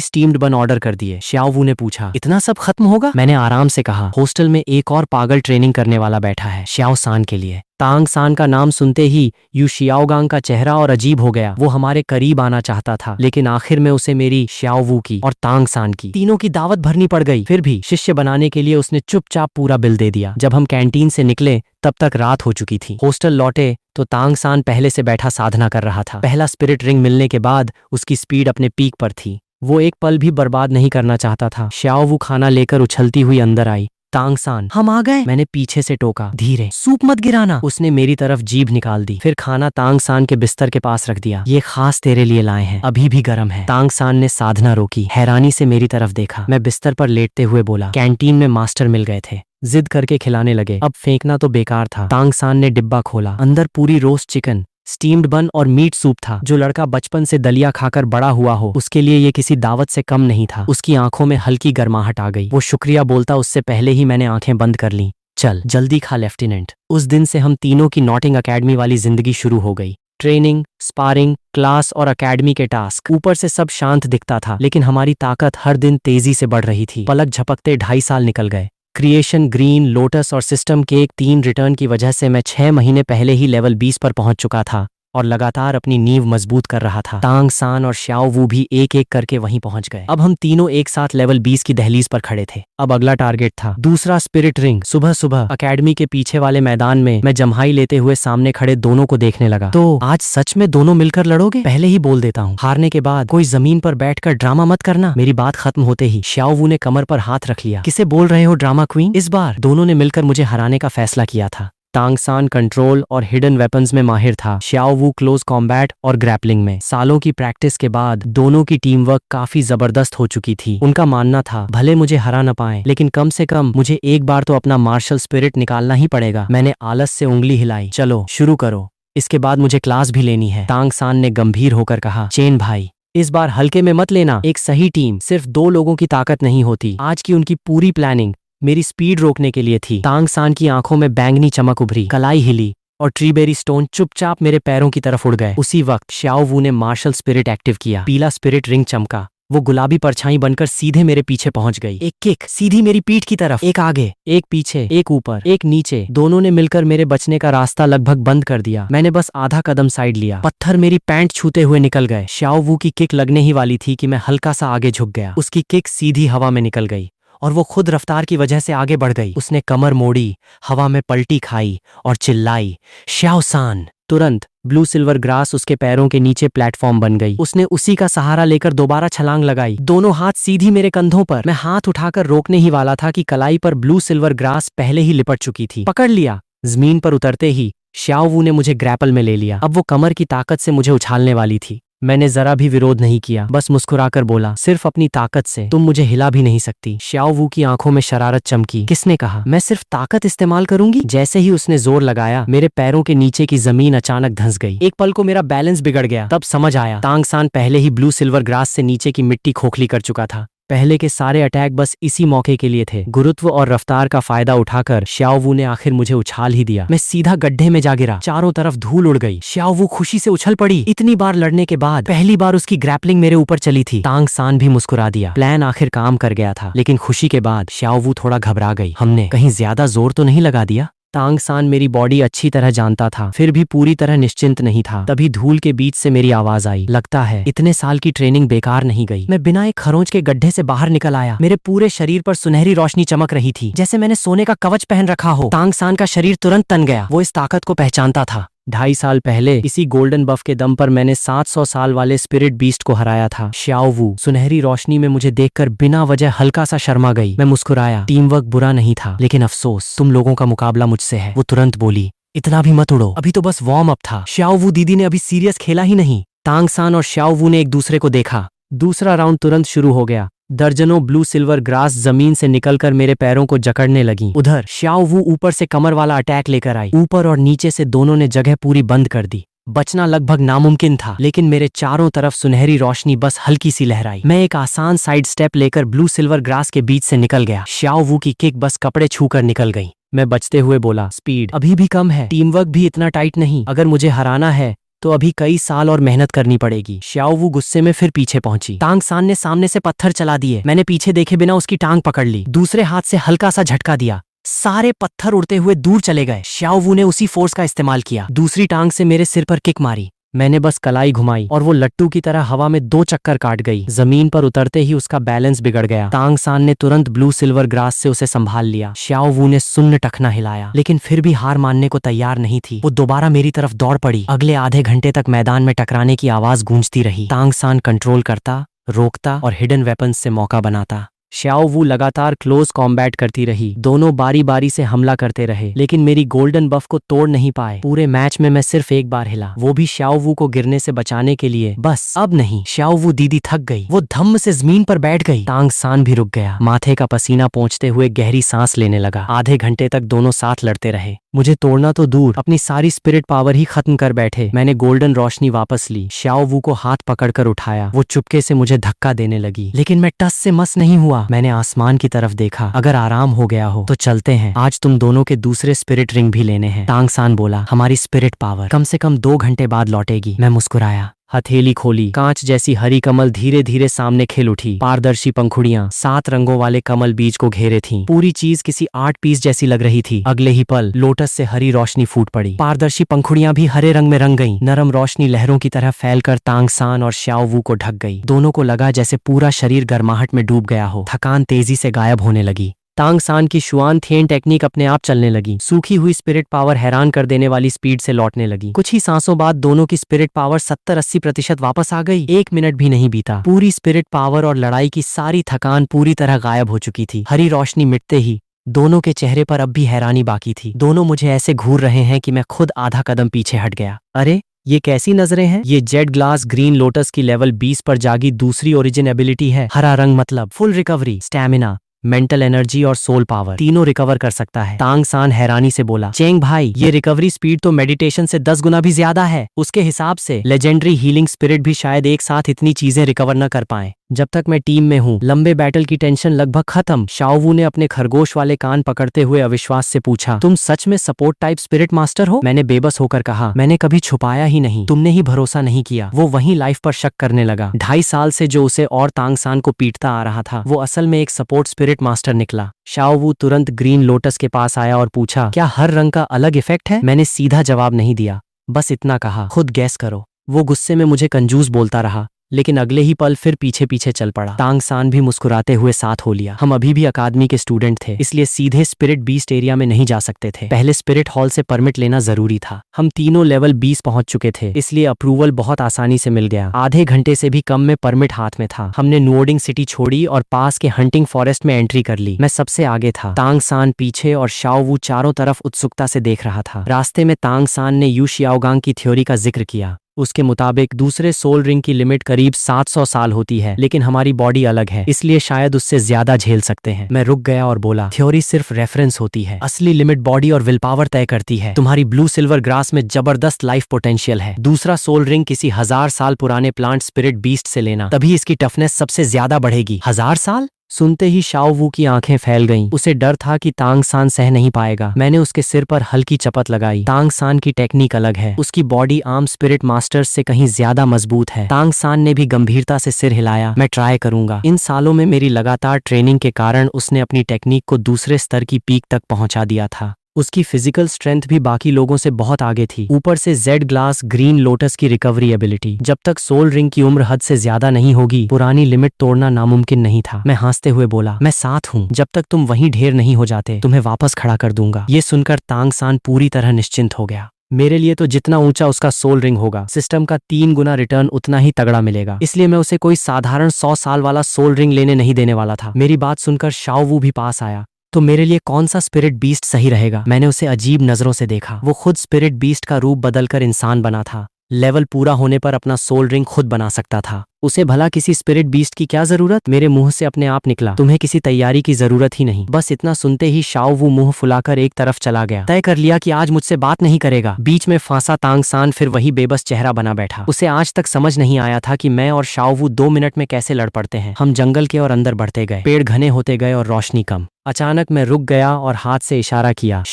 स्टीम्ड बन ऑर्डर कर दिए। श्याओवू ने पूछा, इतना सब खत्म होगा? मैंने आराम से कहा, हॉस्टल में एक और पागल ट्रेनिंग करने वाला बैठा है, श्याओ सान के लिए। तांग सान का नाम सुनते ही यू शियाओगांग का चेहरा और अजीब हो गया। वो हमारे करीब आना चाहता था, लेकिन आखिर में उसे मेरी, श्याओवू की और तांग सान की, तीनों की दावत भरनी पड़ गई। फिर भी शिष्य बनाने के लिए उसने चुपचाप पूरा बिल दे दिया। जब हम कैंटीन से निकले तब तक रात हो चुकी थी। हॉस्टल लौटे तो तांग सान पहले से बैठा साधना कर रहा था। पहला स्पिरिट रिंग मिलने के बाद उसकी स्पीड अपने पीक पर थी। वो एक पल भी बर्बाद नहीं करना चाहता था। श्याओवू खाना लेकर उछलती हुई अंदर आई। तांग सान, हम आ गए। मैंने पीछे से टोका, धीरे, सूप मत गिराना। उसने मेरी तरफ जीभ निकाल दी। फिर खाना तांग सान के बिस्तर के पास रख दिया। ये खास तेरे लिए लाए हैं, अभी भी गर्म है। तांग सान ने साधना रोकी, हैरानी से मेरी तरफ देखा। मैं बिस्तर पर लेटते हुए बोला, कैंटीन में मास्टर मिल गए थे, जिद करके खिलाने लगे, अब फेंकना तो बेकार था। तांग सान ने डिब्बा खोला, अंदर पूरी रोस्ट चिकन, स्टीम्ड बन और मीट सूप था। जो लड़का बचपन से दलिया खाकर बड़ा हुआ हो, उसके लिए ये किसी दावत से कम नहीं था। उसकी आंखों में हल्की गर्माहट आ गई। वो शुक्रिया बोलता उससे पहले ही मैंने आंखें बंद कर लीं। चल जल्दी खा लेफ्टिनेंट। उस दिन से हम तीनों की नॉटिंग अकेडमी वाली जिंदगी शुरू हो गई। ट्रेनिंग, स्पारिंग, क्लास और अकेडमी के टास्क। ऊपर से सब शांत दिखता था, लेकिन हमारी ताकत हर दिन तेजी से बढ़ रही थी। पलक झपकते 2.5 साल निकल गए। क्रिएशन, ग्रीन, लोटस और सिस्टम के 3 रिटर्न की वजह से मैं 6 महीने पहले ही लेवल 20 पर पहुंच चुका था और लगातार अपनी नींव मजबूत कर रहा था। तांग सान और श्याओवू भी एक एक करके वहीं पहुंच गए। अब हम तीनों एक साथ लेवल 20 की दहलीज पर खड़े थे। अब अगला टारगेट था दूसरा स्पिरिट रिंग। सुबह सुबह अकेडमी के पीछे वाले मैदान में मैं जम्हाई लेते हुए सामने खड़े दोनों को देखने लगा। तो आज सच में दोनों मिलकर लड़ोगे? पहले ही बोल देता हूँ, हारने के बाद कोई जमीन पर बैठकर ड्रामा मत करना। मेरी बात खत्म होते ही श्याओवू ने कमर पर हाथ रख लिया। किसे बोल रहे हो ड्रामा क्वीन? इस बार दोनों ने मिलकर मुझे हराने का फैसला किया था। तांग सान कंट्रोल और हिडन वेपन्स में माहिर था, श्याओवू क्लोज कॉम्बैट और ग्रैपलिंग में। सालों की प्रैक्टिस के बाद दोनों की टीम वर्क काफी जबरदस्त हो चुकी थी। उनका मानना था, भले मुझे हरा न पाए, लेकिन कम से कम मुझे एक बार तो अपना मार्शल स्पिरिट निकालना ही पड़ेगा। मैंने आलस से उंगली हिलाई, चलो शुरू करो, इसके बाद मुझे क्लास भी लेनी है। तांग सान ने गंभीर होकर कहा, चेन भाई, इस बार हल्के में मत लेना। एक सही टीम सिर्फ 2 लोगों की ताकत नहीं होती। आज की उनकी पूरी प्लानिंग मेरी स्पीड रोकने के लिए थी। तांग सान की आंखों में बैंगनी चमक उभरी, कलाई हिली और ट्रीबेरी स्टोन चुपचाप मेरे पैरों की तरफ उड़ गए। उसी वक्त श्याओवू ने मार्शल स्पिरिट एक्टिव किया। पीला स्पिरिट रिंग चमका, वो गुलाबी परछाई बनकर सीधे मेरे पीछे पहुंच गई। एक किक सीधी मेरी पीठ की तरफ, एक आगे, एक पीछे, एक ऊपर, एक नीचे। दोनों ने मिलकर मेरे बचने का रास्ता लगभग बंद कर दिया। मैंने बस आधा कदम साइड लिया, पत्थर मेरी पैंट छूते हुए निकल गए। श्याओवू की किक लगने ही वाली थी कि मैं हल्का सा आगे झुक गया। उसकी किक सीधी हवा में निकल गई और वो खुद रफ्तार की वजह से आगे बढ़ गई। उसने कमर मोड़ी, हवा में पलटी खाई और चिल्लाई, श्याओ सान। तुरंत ब्लू सिल्वर ग्रास उसके पैरों के नीचे प्लेटफॉर्म बन गई। उसने उसी का सहारा लेकर दोबारा छलांग लगाई, दोनों हाथ सीधी मेरे कंधों पर। मैं हाथ उठाकर रोकने ही वाला था कि कलाई पर ब्लू सिल्वर ग्रास पहले ही लिपट चुकी थी। पकड़ लिया। जमीन पर उतरते ही श्याओवू ने मुझे ग्रैपल में ले लिया। अब वो कमर की ताकत से मुझे उछालने वाली थी। मैंने जरा भी विरोध नहीं किया, बस मुस्कुराकर बोला, सिर्फ अपनी ताकत से तुम मुझे हिला भी नहीं सकती। श्याओवू की आंखों में शरारत चमकी। किसने कहा मैं सिर्फ ताकत इस्तेमाल करूंगी? जैसे ही उसने जोर लगाया, मेरे पैरों के नीचे की जमीन अचानक धंस गई। एक पल को मेरा बैलेंस बिगड़ गया। तब समझ आया, तांग सान पहले ही ब्लू सिल्वर ग्रास से नीचे की मिट्टी खोखली कर चुका था। पहले के सारे अटैक बस इसी मौके के लिए थे। गुरुत्व और रफ्तार का फायदा उठाकर श्याओवू ने आखिर मुझे उछाल ही दिया। मैं सीधा गड्ढे में जा गिरा। चारों तरफ धूल उड़ गई। श्याओवू खुशी से उछल पड़ी। इतनी बार लड़ने के बाद पहली बार उसकी ग्रैपलिंग मेरे ऊपर चली थी। तांग सान भी मुस्कुरा दिया। प्लान आखिर काम कर गया था, लेकिन खुशी के बाद श्याओवू थोड़ा घबरा गई। हमने कहीं ज्यादा जोर तो नहीं लगा दिया? तांग सान मेरी बॉडी अच्छी तरह जानता था, फिर भी पूरी तरह निश्चिंत नहीं था। तभी धूल के बीच से मेरी आवाज आई, लगता है इतने साल की ट्रेनिंग बेकार नहीं गई। मैं बिना एक खरोंच के गड्ढे से बाहर निकल आया। मेरे पूरे शरीर पर सुनहरी रोशनी चमक रही थी, जैसे मैंने सोने का कवच पहन रखा हो। तांग सान का शरीर तुरंत तन गया। वो इस ताकत को पहचानता था। 2.5 साल पहले इसी गोल्डन बफ के दम पर मैंने 700 साल वाले स्पिरिट बीस्ट को हराया था। श्याओवू सुनहरी रोशनी में मुझे देखकर बिना वजह हल्का सा शर्मा गई। मैं मुस्कुराया। टीम वर्क बुरा नहीं था, लेकिन अफसोस, तुम लोगों का मुकाबला मुझसे है। वो तुरंत बोली, इतना भी मत उड़ो, अभी तो बस वार्म अप था। श्याओवू दीदी ने अभी सीरियस खेला ही नहीं। तांग सान और श्याओवू ने एक दूसरे को देखा। दूसरा राउंड तुरंत शुरू हो गया। दर्जनों ब्लू सिल्वर ग्रास जमीन से निकलकर मेरे पैरों को जकड़ने लगी। उधर श्याओ वू ऊपर से कमर वाला अटैक लेकर आई। ऊपर और नीचे से दोनों ने जगह पूरी बंद कर दी। बचना लगभग नामुमकिन था, लेकिन मेरे चारों तरफ सुनहरी रोशनी बस हल्की सी लहराई। मैं एक आसान साइड स्टेप लेकर ब्लू सिल्वर ग्रास के बीच से निकल गया। श्याओ वू की किक बस कपड़े छूकर निकल गई। मैं बचते हुए बोला, स्पीड अभी भी कम है, टीम वर्क भी इतना टाइट नहीं। अगर मुझे हराना है तो अभी कई साल और मेहनत करनी पड़ेगी। श्याओ वू गुस्से में फिर पीछे पहुंची। तांग सान ने सामने से पत्थर चला दिए। मैंने पीछे देखे बिना उसकी टांग पकड़ ली। दूसरे हाथ से हल्का सा झटका दिया, सारे पत्थर उड़ते हुए दूर चले गए। श्याओ वू ने उसी फोर्स का इस्तेमाल किया। दूसरी टांग से मेरे सिर पर किक मारी। मैंने बस कलाई घुमाई और वो लट्टू की तरह हवा में 2 चक्कर काट गई। जमीन पर उतरते ही उसका बैलेंस बिगड़ गया। तांग सान ने तुरंत ब्लू सिल्वर ग्रास से उसे संभाल लिया। श्याओ वू ने सुन्न टखना हिलाया, लेकिन फिर भी हार मानने को तैयार नहीं थी। वो दोबारा मेरी तरफ दौड़ पड़ी। अगले आधे घंटे तक मैदान में टकराने की आवाज गूंजती रही। तांग सान कंट्रोल करता, रोकता और हिडन वेपन्स से मौका बनाता। श्याओ वू लगातार क्लोज कॉम्बैट करती रही। दोनों बारी बारी से हमला करते रहे, लेकिन मेरी गोल्डन बफ को तोड़ नहीं पाए। पूरे मैच में मैं सिर्फ एक बार हिला, वो भी श्याओ वू को गिरने से बचाने के लिए। बस अब नहीं। श्याओ वू दीदी थक गई। वो धम्म से जमीन पर बैठ गई। तांग सान भी रुक गया। माथे का पसीना पोंछते हुए गहरी सांस लेने लगा। आधे घंटे तक दोनों साथ लड़ते रहे। मुझे तोड़ना तो दूर, अपनी सारी स्पिरिट पावर ही खत्म कर बैठे। मैंने गोल्डन रोशनी वापस ली। श्याओ वू को हाथ पकड़कर उठाया। वो चुपके से मुझे धक्का देने लगी, लेकिन मैं टस से मस नहीं हुआ। मैंने आसमान की तरफ देखा। अगर आराम हो गया हो तो चलते हैं, आज तुम दोनों के दूसरे स्पिरिट रिंग भी लेने हैं। तांग सान बोला, हमारी स्पिरिट पावर कम से कम 2 घंटे बाद लौटेगी। मैं मुस्कुराया। हथेली खोली। कांच जैसी हरी कमल धीरे धीरे सामने खिल उठी। पारदर्शी पंखुड़ियां 7 रंगों वाले कमल बीज को घेरे थीं। पूरी चीज किसी आर्ट पीस जैसी लग रही थी। अगले ही पल लोटस से हरी रोशनी फूट पड़ी। पारदर्शी पंखुड़ियां भी हरे रंग में रंग गईं। नरम रोशनी लहरों की तरह फैलकर तांग सान और श्याओ वू को ढक गई। दोनों को लगा जैसे पूरा शरीर गर्माहट में डूब गया हो। थकान तेजी से गायब होने लगी। तांग सान की शुआन थेन टेक्निक अपने आप चलने लगी। सूखी हुई स्पिरिट पावर हैरान कर देने वाली स्पीड से लौटने लगी। कुछ ही सांसों बाद दोनों की स्पिरिट पावर 70-80% वापस आ गई। 1 मिनट भी नहीं बीता, पूरी स्पिरिट पावर और लड़ाई की सारी थकान पूरी तरह गायब हो चुकी थी। हरी रोशनी मिटते ही दोनों के चेहरे पर अब भी हैरानी बाकी थी। दोनों मुझे ऐसे घूर रहे हैं कि मैं खुद आधा कदम पीछे हट गया। अरे ये कैसी नजरें हैं? ये जेड ग्लास ग्रीन लोटस की लेवल 20 पर जागी दूसरी ओरिजिन एबिलिटी है। हरा रंग मतलब full recovery, stamina, mental energy और सोल पावर तीनों रिकवर कर सकता है। तांग सान हैरानी से बोला, चेंग भाई ये रिकवरी स्पीड तो मेडिटेशन से 10 गुना भी ज्यादा है। उसके हिसाब से लेजेंडरी हीलिंग स्पिरिट भी शायद एक साथ इतनी चीजें रिकवर न कर पाए। जब तक मैं टीम में हूँ। लंबे बैटल की टेंशन लगभग खत्म। श्याओ वू ने अपने खरगोश वाले कान पकड़ते हुए अविश्वास से पूछा, तुम सच में सपोर्ट टाइप स्पिरिट मास्टर हो? मैंने बेबस होकर कहा, मैंने कभी छुपाया ही नहीं, तुमने ही भरोसा नहीं किया। वो वहीं लाइफ पर शक करने लगा। 2.5 साल से जो उसे और तांग सान को पीटता आ रहा था, वो असल में एक सपोर्ट स्पिरिट मास्टर निकला। श्याओ वू तुरंत ग्रीन लोटस के पास आया और पूछा, क्या हर रंग का अलग इफेक्ट है? मैंने सीधा जवाब नहीं दिया, बस इतना कहा, खुद गैस करो। वो गुस्से में मुझे कंजूस बोलता रहा, लेकिन अगले ही पल फिर पीछे पीछे चल पड़ा। तांग सान भी मुस्कुराते हुए साथ हो लिया। हम अभी भी अकादमी के स्टूडेंट थे, इसलिए सीधे स्पिरिट बीस्ट एरिया में नहीं जा सकते थे। पहले स्पिरिट हॉल से परमिट लेना जरूरी था। हम तीनों लेवल 20 पहुंच चुके थे, इसलिए अप्रूवल बहुत आसानी से मिल गया। आधे घंटे से भी कम में परमिट हाथ में था। हमने नुओडिंग सिटी छोड़ी और पास के हंटिंग फॉरेस्ट में एंट्री कर ली। मैं सबसे आगे था, तांग सान पीछे और श्याओ वू चारों तरफ उत्सुकता से देख रहा था। रास्ते में तांग सान ने यू शियाओगांग की थ्योरी का जिक्र किया। उसके मुताबिक दूसरे सोल रिंग की लिमिट करीब 700 साल होती है, लेकिन हमारी बॉडी अलग है, इसलिए शायद उससे ज्यादा झेल सकते हैं। मैं रुक गया और बोला, थ्योरी सिर्फ रेफरेंस होती है, असली लिमिट बॉडी और विल पावर तय करती है। तुम्हारी ब्लू सिल्वर ग्रास में जबरदस्त लाइफ पोटेंशियल है। दूसरा सोल रिंग किसी 1000 साल पुराने प्लांट स्पिरिट बीस्ट से लेना, तभी इसकी टफनेस सबसे ज्यादा बढ़ेगी। 1000 साल? सुनते ही श्याओ वू की आंखें फैल गईं। उसे डर था कि तांग सान सह नहीं पाएगा। मैंने उसके सिर पर हल्की चपत लगाई। तांग सान की टेक्निक अलग है, उसकी बॉडी आर्म स्पिरिट मास्टर्स से कहीं ज्यादा मजबूत है। तांग सान ने भी गंभीरता से सिर हिलाया। मैं ट्राई करूंगा। इन सालों में मेरी लगातार ट्रेनिंग के कारण उसने अपनी टेक्निक को दूसरे स्तर की पीक तक पहुंचा दिया था। उसकी फिजिकल स्ट्रेंथ भी बाकी लोगों से बहुत आगे थी। ऊपर से जेड ग्लास ग्रीन लोटस की रिकवरी एबिलिटी। जब तक सोल रिंग की उम्र हद से ज्यादा नहीं होगी, पुरानी लिमिट तोड़ना नामुमकिन नहीं था। मैं हंसते हुए बोला, मैं साथ हूँ, जब तक तुम वहीं ढेर नहीं हो जाते तुम्हें वापस खड़ा कर दूंगा। ये सुनकर तांग सान पूरी तरह निश्चिंत हो गया। मेरे लिए तो जितना ऊंचा उसका सोल रिंग होगा, सिस्टम का 3 गुना रिटर्न उतना ही तगड़ा मिलेगा, इसलिए मैं उसे कोई साधारण 100 साल वाला सोल रिंग लेने नहीं देने वाला था। मेरी बात सुनकर श्याओ वू भी पास आया। तो मेरे लिए कौन सा स्पिरिट बीस्ट सही रहेगा? मैंने उसे अजीब नजरों से देखा। वो खुद स्पिरिट बीस्ट का रूप बदलकर इंसान बना था। लेवल पूरा होने पर अपना सोल रिंग खुद बना सकता था। उसे भला किसी स्पिरिट बीस्ट की क्या जरूरत? मेरे मुंह से अपने आप निकला, तुम्हें किसी तैयारी की जरूरत ही नहीं। बस इतना सुनते ही शाओ वू मुंह फुलाकर एक तरफ चला गया। तय कर लिया कि आज मुझसे बात नहीं करेगा। बीच में फांसा तांग सान फिर वही बेबस चेहरा बना बैठा। उसे आज तक समझ नहीं आया था कि मैं और शाओ वू 2 मिनट में कैसे लड़ पड़ते हैं। हम जंगल के और अंदर बढ़ते गए, पेड़ घने होते गए और रोशनी कम। अचानक मैं रुक गया और हाथ से इशारा किया।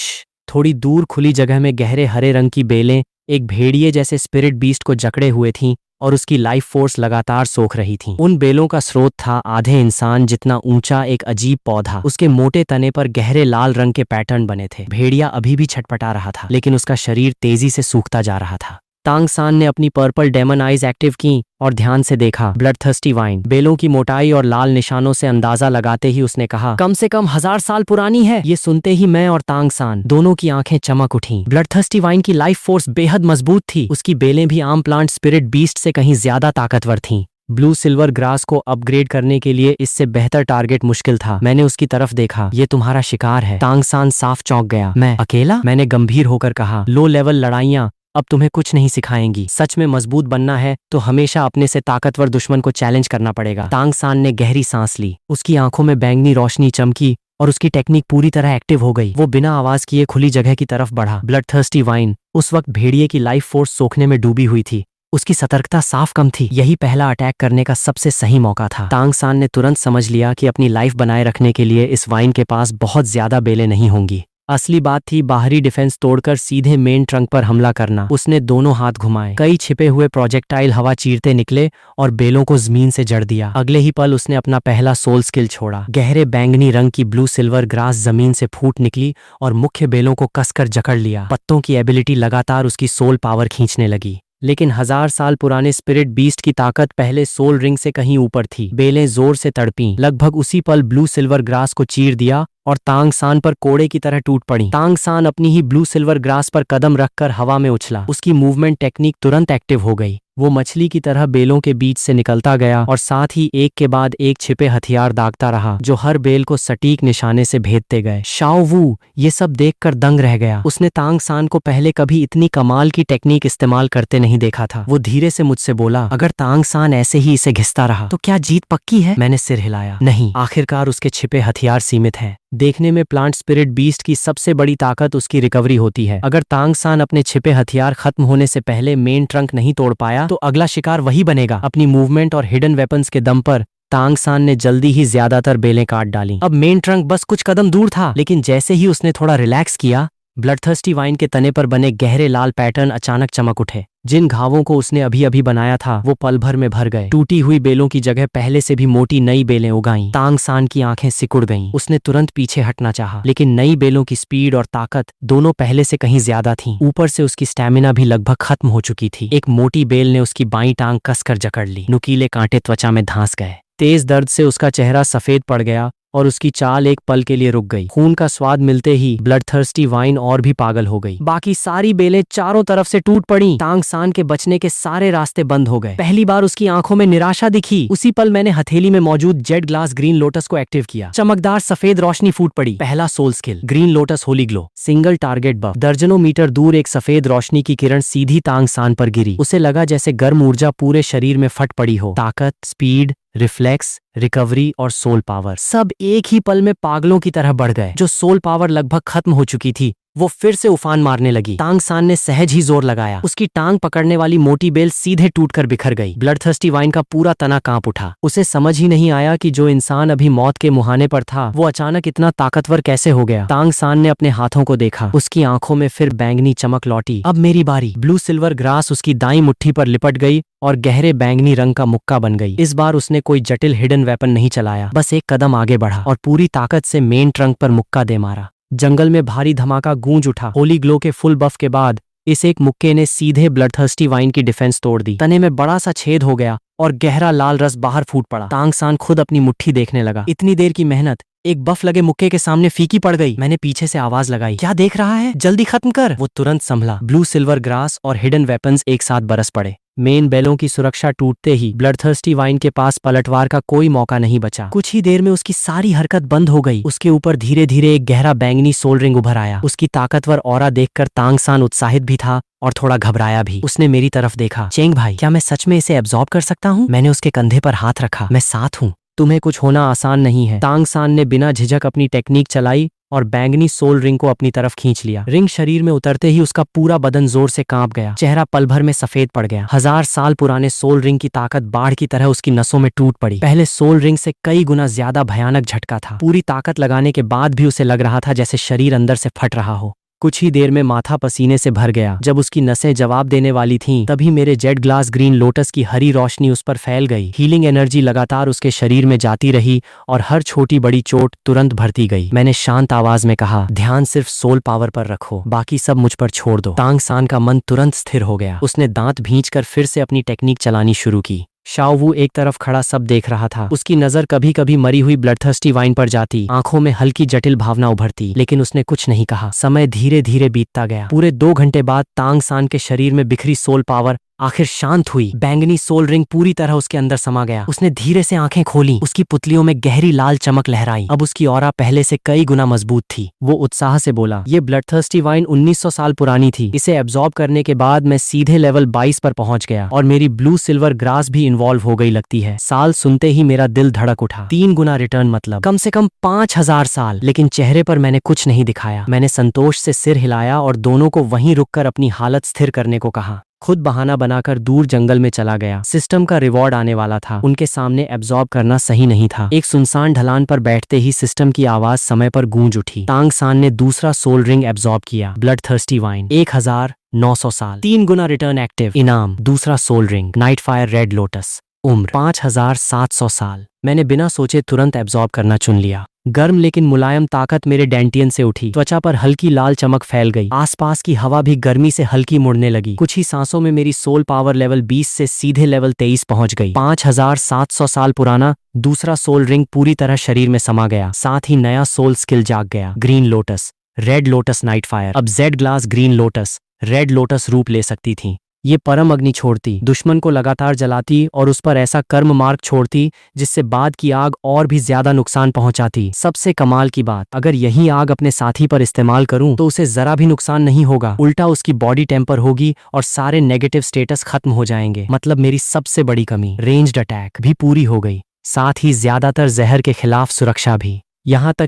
थोड़ी दूर खुली जगह में गहरे हरे रंग की बेलें एक भेड़िए जैसे स्पिरिट बीस्ट को जकड़े हुए थीं और उसकी लाइफ फोर्स लगातार सोख रही थी। उन बेलों का स्रोत था आधे इंसान जितना ऊंचा एक अजीब पौधा। उसके मोटे तने पर गहरे लाल रंग के पैटर्न बने थे। भेड़िया अभी भी छटपटा रहा था, लेकिन उसका शरीर तेजी से सूखता जा रहा था। तांग सान ने अपनी पर्पल डेमन आइज एक्टिव की और ध्यान से देखा। ब्लडथर्स्टी वाइन बेलों की मोटाई और लाल निशानों से अंदाजा लगाते ही उसने कहा, कम से कम 1000 साल पुरानी है। ये सुनते ही मैं और तांग सान दोनों की आंखें चमक उठीं। ब्लडथर्स्टी वाइन की लाइफ फोर्स बेहद मजबूत थी। उसकी बेलें भी आम प्लांट स्पिरिट बीस्ट से कहीं ज्यादा ताकतवर थीं। ब्लू सिल्वर ग्रास को अपग्रेड करने के लिए इससे बेहतर टारगेट मुश्किल था। मैंने उसकी तरफ देखा। ये तुम्हारा शिकार है। तांग सान साफ चौंक गया। मैं अकेला? मैंने गंभीर होकर कहा, लो लेवल लड़ाइयां अब तुम्हें कुछ नहीं सिखाएंगी। सच में मजबूत बनना है तो हमेशा अपने से ताकतवर दुश्मन को चैलेंज करना पड़ेगा। तांग सान ने गहरी सांस ली। उसकी आंखों में बैंगनी रोशनी चमकी और उसकी टेक्निक पूरी तरह एक्टिव हो गई। वो बिना आवाज किए खुली जगह की तरफ बढ़ा। ब्लडथर्स्टी वाइन उस वक्त भेड़िए की लाइफ फोर्स सोखने में डूबी हुई थी। उसकी सतर्कता साफ कम थी। यही पहला अटैक करने का सबसे सही मौका था। तांग सान ने तुरंत समझ लिया कि अपनी लाइफ बनाए रखने के लिए इस वाइन के पास बहुत ज्यादा बेलें नहीं होंगी। असली बात थी बाहरी डिफेंस तोड़कर सीधे मेन ट्रंक पर हमला करना। उसने दोनों हाथ घुमाए। कई छिपे हुए प्रोजेक्टाइल हवा चीरते निकले और बेलों को जमीन से जड़ दिया। अगले ही पल उसने अपना पहला सोल स्किल छोड़ा। गहरे बैंगनी रंग की ब्लू सिल्वर ग्रास जमीन से फूट निकली और मुख्य बेलों को कसकर जकड़ लिया। पत्तों की एबिलिटी लगातार उसकी सोल पावर खींचने लगी। लेकिन 1000 साल पुराने स्पिरिट बीस्ट की ताकत पहले सोल रिंग से कहीं ऊपर थी। बेलें जोर से तड़पीं। लगभग उसी पल ब्लू सिल्वर ग्रास को चीर दिया और तांग सान पर कोड़े की तरह टूट पड़ी। तांग सान अपनी ही ब्लू सिल्वर ग्रास पर कदम रखकर हवा में उछला। उसकी मूवमेंट टेक्निक तुरंत एक्टिव हो गई। वो मछली की तरह बेलों के बीच से निकलता गया और साथ ही एक के बाद एक छिपे हथियार दागता रहा, जो हर बेल को सटीक निशाने से भेदते गए। शाओ वू ये सब देखकर दंग रह गया। उसने तांग सान को पहले कभी इतनी कमाल की टेक्निक इस्तेमाल करते नहीं देखा था। वो धीरे से मुझसे बोला, अगर तांग सान ऐसे ही इसे घिसता रहा तो क्या जीत पक्की है? मैंने सिर हिलाया। नहीं, आखिरकार उसके छिपे हथियार सीमित हैं। देखने में प्लांट स्पिरिट बीस्ट की सबसे बड़ी ताकत उसकी रिकवरी होती है। अगर तांग सान अपने छिपे हथियार खत्म होने से पहले मेन ट्रंक नहीं तोड़ पाया तो अगला शिकार वही बनेगा। अपनी मूवमेंट और हिडन वेपन्स के दम पर तांग सान ने जल्दी ही ज्यादातर बेलें काट डाली। अब मेन ट्रंक बस कुछ कदम दूर था, लेकिन जैसे ही उसने थोड़ा रिलैक्स किया, ब्लडथर्स्टी वाइन के तने पर बने गहरे लाल पैटर्न अचानक चमक उठे। जिन घावों को उसने अभी अभी बनाया था वो पल भर में भर गए। टूटी हुई बेलों की जगह पहले से भी मोटी नई बेलें उगाईं। तांग सान की आंखें सिकुड़ गईं। उसने तुरंत पीछे हटना चाहा, लेकिन नई बेलों की स्पीड और ताकत दोनों पहले से कहीं ज्यादा थीं। ऊपर से उसकी स्टैमिना भी लगभग खत्म हो चुकी थी। एक मोटी बेल ने उसकी बाईं टांग कसकर जकड़ ली। नुकीले कांटे त्वचा में धंस गए। तेज दर्द से उसका चेहरा सफेद पड़ गया और उसकी चाल एक पल के लिए रुक गई। खून का स्वाद मिलते ही ब्लडथर्स्टी वाइन और भी पागल हो गई। बाकी सारी बेलें चारों तरफ से टूट पड़ी। तांग सान के बचने के सारे रास्ते बंद हो गए। पहली बार उसकी आंखों में निराशा दिखी। उसी पल मैंने हथेली में मौजूद जेड ग्लास ग्रीन लोटस को एक्टिव किया। चमकदार सफेद रोशनी फूट पड़ी। पहला soul skill green lotus holy glow, single target buff. दर्जनों मीटर दूर एक सफेद रोशनी की किरण सीधी तांग सान पर गिरी। उसे लगा जैसे गर्म ऊर्जा पूरे शरीर में फट पड़ी हो। ताकत, स्पीड, रिफ्लेक्स, रिकवरी और सोल पावर सब एक ही पल में पागलों की तरह बढ़ गए। जो सोल पावर लगभग खत्म हो चुकी थी वो फिर से उफान मारने लगी। तांग सान ने सहज ही जोर लगाया। उसकी टांग पकड़ने वाली मोटी बेल सीधे टूटकर बिखर गई। ब्लडथर्स्टी वाइन का पूरा तना कांप उठा। उसे समझ ही नहीं आया कि जो इंसान अभी मौत के मुहाने पर था वो अचानक इतना ताकतवर कैसे हो गया। तांग सान ने अपने हाथों को देखा। उसकी आंखों में फिर बैंगनी चमक लौटी। अब मेरी बारी। ब्लू सिल्वर ग्रास उसकी दाईं मुट्ठी पर लिपट गई और गहरे बैंगनी रंग का मुक्का बन गई। इस बार उसने कोई जटिल हिडन वेपन नहीं चलाया, बस एक कदम आगे बढ़ा और पूरी ताकत से मेन ट्रंक पर मुक्का दे मारा। जंगल में भारी धमाका गूंज उठा। होली ग्लो के फुल बफ के बाद इस एक मुक्के ने सीधे ब्लडथर्स्टी वाइन की डिफेंस तोड़ दी। तने में बड़ा सा छेद हो गया और गहरा लाल रस बाहर फूट पड़ा। तांग सान खुद अपनी मुट्ठी देखने लगा। इतनी देर की मेहनत एक बफ लगे मुक्के के सामने फीकी पड़ गई। मैंने पीछे से आवाज लगाई, क्या देख रहा है, जल्दी खत्म कर। वो तुरंत संभला। ब्लू सिल्वर ग्रास और हिडन वेपन्स एक साथ बरस पड़े। मेन बेलों की सुरक्षा टूटते ही ब्लडथर्स्टी वाइन के पास पलटवार का कोई मौका नहीं बचा। कुछ ही देर में उसकी सारी हरकत बंद हो गई। उसके ऊपर धीरे धीरे एक गहरा बैंगनी सोल रिंग उभर आया। उसकी ताकतवर ऑरा देखकर तांग सान उत्साहित भी था और थोड़ा घबराया भी। उसने मेरी तरफ देखा। चेंग भाई, क्या मैं सच में इसे एब्जॉर्ब कर सकता हूँ? मैंने उसके कंधे पर हाथ रखा। मैं साथ हूँ, तुम्हें कुछ होना आसान नहीं है। तांग सान ने बिना झिझक अपनी टेक्निक चलाई और बैंगनी सोल रिंग को अपनी तरफ खींच लिया। रिंग शरीर में उतरते ही उसका पूरा बदन जोर से कांप गया। चेहरा पल भर में सफेद पड़ गया। 1000 साल पुराने सोल रिंग की ताकत बाढ़ की तरह उसकी नसों में टूट पड़ी। पहले सोल रिंग से कई गुना ज्यादा भयानक झटका था। पूरी ताकत लगाने के बाद भी उसे लग रहा था जैसे शरीर अंदर से फट रहा हो। कुछ ही देर में माथा पसीने से भर गया। जब उसकी नसें जवाब देने वाली थीं, तभी मेरे जेड ग्लास ग्रीन लोटस की हरी रोशनी उस पर फैल गई। हीलिंग एनर्जी लगातार उसके शरीर में जाती रही और हर छोटी बड़ी चोट तुरंत भरती गई। मैंने शांत आवाज में कहा, ध्यान सिर्फ सोल पावर पर रखो, बाकी सब मुझ पर छोड़ दो। तांग सान का मन तुरंत स्थिर हो गया। उसने दांत भींचकर फिर से अपनी टेक्निक चलानी शुरू की। शाओवू एक तरफ खड़ा सब देख रहा था। उसकी नजर कभी कभी मरी हुई ब्लडथर्स्टी वाइन पर जाती, आंखों में हल्की जटिल भावना उभरती, लेकिन उसने कुछ नहीं कहा। समय धीरे धीरे बीतता गया। पूरे 2 घंटे बाद तांग सान के शरीर में बिखरी सोल पावर आखिर शांत हुई। बैंगनी सोल रिंग पूरी तरह उसके अंदर समा गया। उसने धीरे से आंखें खोली। उसकी पुतलियों में गहरी लाल चमक लहराई। अब उसकी ऑरा पहले से कई गुना मजबूत थी। वो उत्साह से बोला, ये ब्लडथर्स्टी वाइन 1900 साल पुरानी थी। इसे एब्जॉर्ब करने के बाद मैं सीधे लेवल 22 पर पहुंच गया और मेरी ब्लू सिल्वर ग्रास भी इन्वॉल्व हो गई लगती है। साल सुनते ही मेरा दिल धड़क उठा। 3 गुना रिटर्न मतलब कम से कम 5000 साल। लेकिन चेहरे पर मैंने कुछ नहीं दिखाया। मैंने संतोष से सिर हिलाया और दोनों को वहीं रुककर अपनी हालत स्थिर करने को कहा। खुद बहाना बनाकर दूर जंगल में चला गया। सिस्टम का रिवॉर्ड आने वाला था। उनके सामने एब्जॉर्ब करना सही नहीं था। एक सुनसान ढलान पर बैठते ही सिस्टम की आवाज समय पर गूंज उठी। तांग सान ने दूसरा सोल रिंग एब्जॉर्ब किया। ब्लडथर्स्टी वाइन 1900 साल, 3 गुना रिटर्न एक्टिव। इनाम दूसरा soul ring night fire red lotus. उम्र 5700 साल। मैंने बिना सोचे तुरंत एब्जॉर्ब करना चुन लिया। गर्म लेकिन मुलायम ताकत मेरे डेंटियन से उठी। त्वचा पर हल्की लाल चमक फैल गई। आसपास की हवा भी गर्मी से हल्की मुड़ने लगी। कुछ ही सांसों में मेरी सोल पावर लेवल 20 से सीधे लेवल 23 पहुंच गई। 5700 साल पुराना दूसरा सोल रिंग पूरी तरह शरीर में समा गया। साथ ही नया सोल स्किल जाग गया। Green lotus, red lotus night fire. अब jade glass green lotus, red lotus रूप ले सकती थी। ये परम अग्नि छोड़ती, दुश्मन को लगातार जलाती और उस पर ऐसा कर्म मार्ग छोड़ती जिससे बाद की आग और भी ज्यादा नुकसान पहुंचाती। सबसे कमाल की बात, अगर यही आग अपने साथी पर इस्तेमाल करूं तो उसे जरा भी नुकसान नहीं होगा। उल्टा उसकी बॉडी टेम्पर होगी और सारे नेगेटिव स्टेटस खत्म हो जाएंगे। मतलब मेरी सबसे बड़ी कमी, रेंज्ड अटैक, भी पूरी हो गई। साथ ही ज्यादातर जहर के खिलाफ सुरक्षा भी। यहाँ तक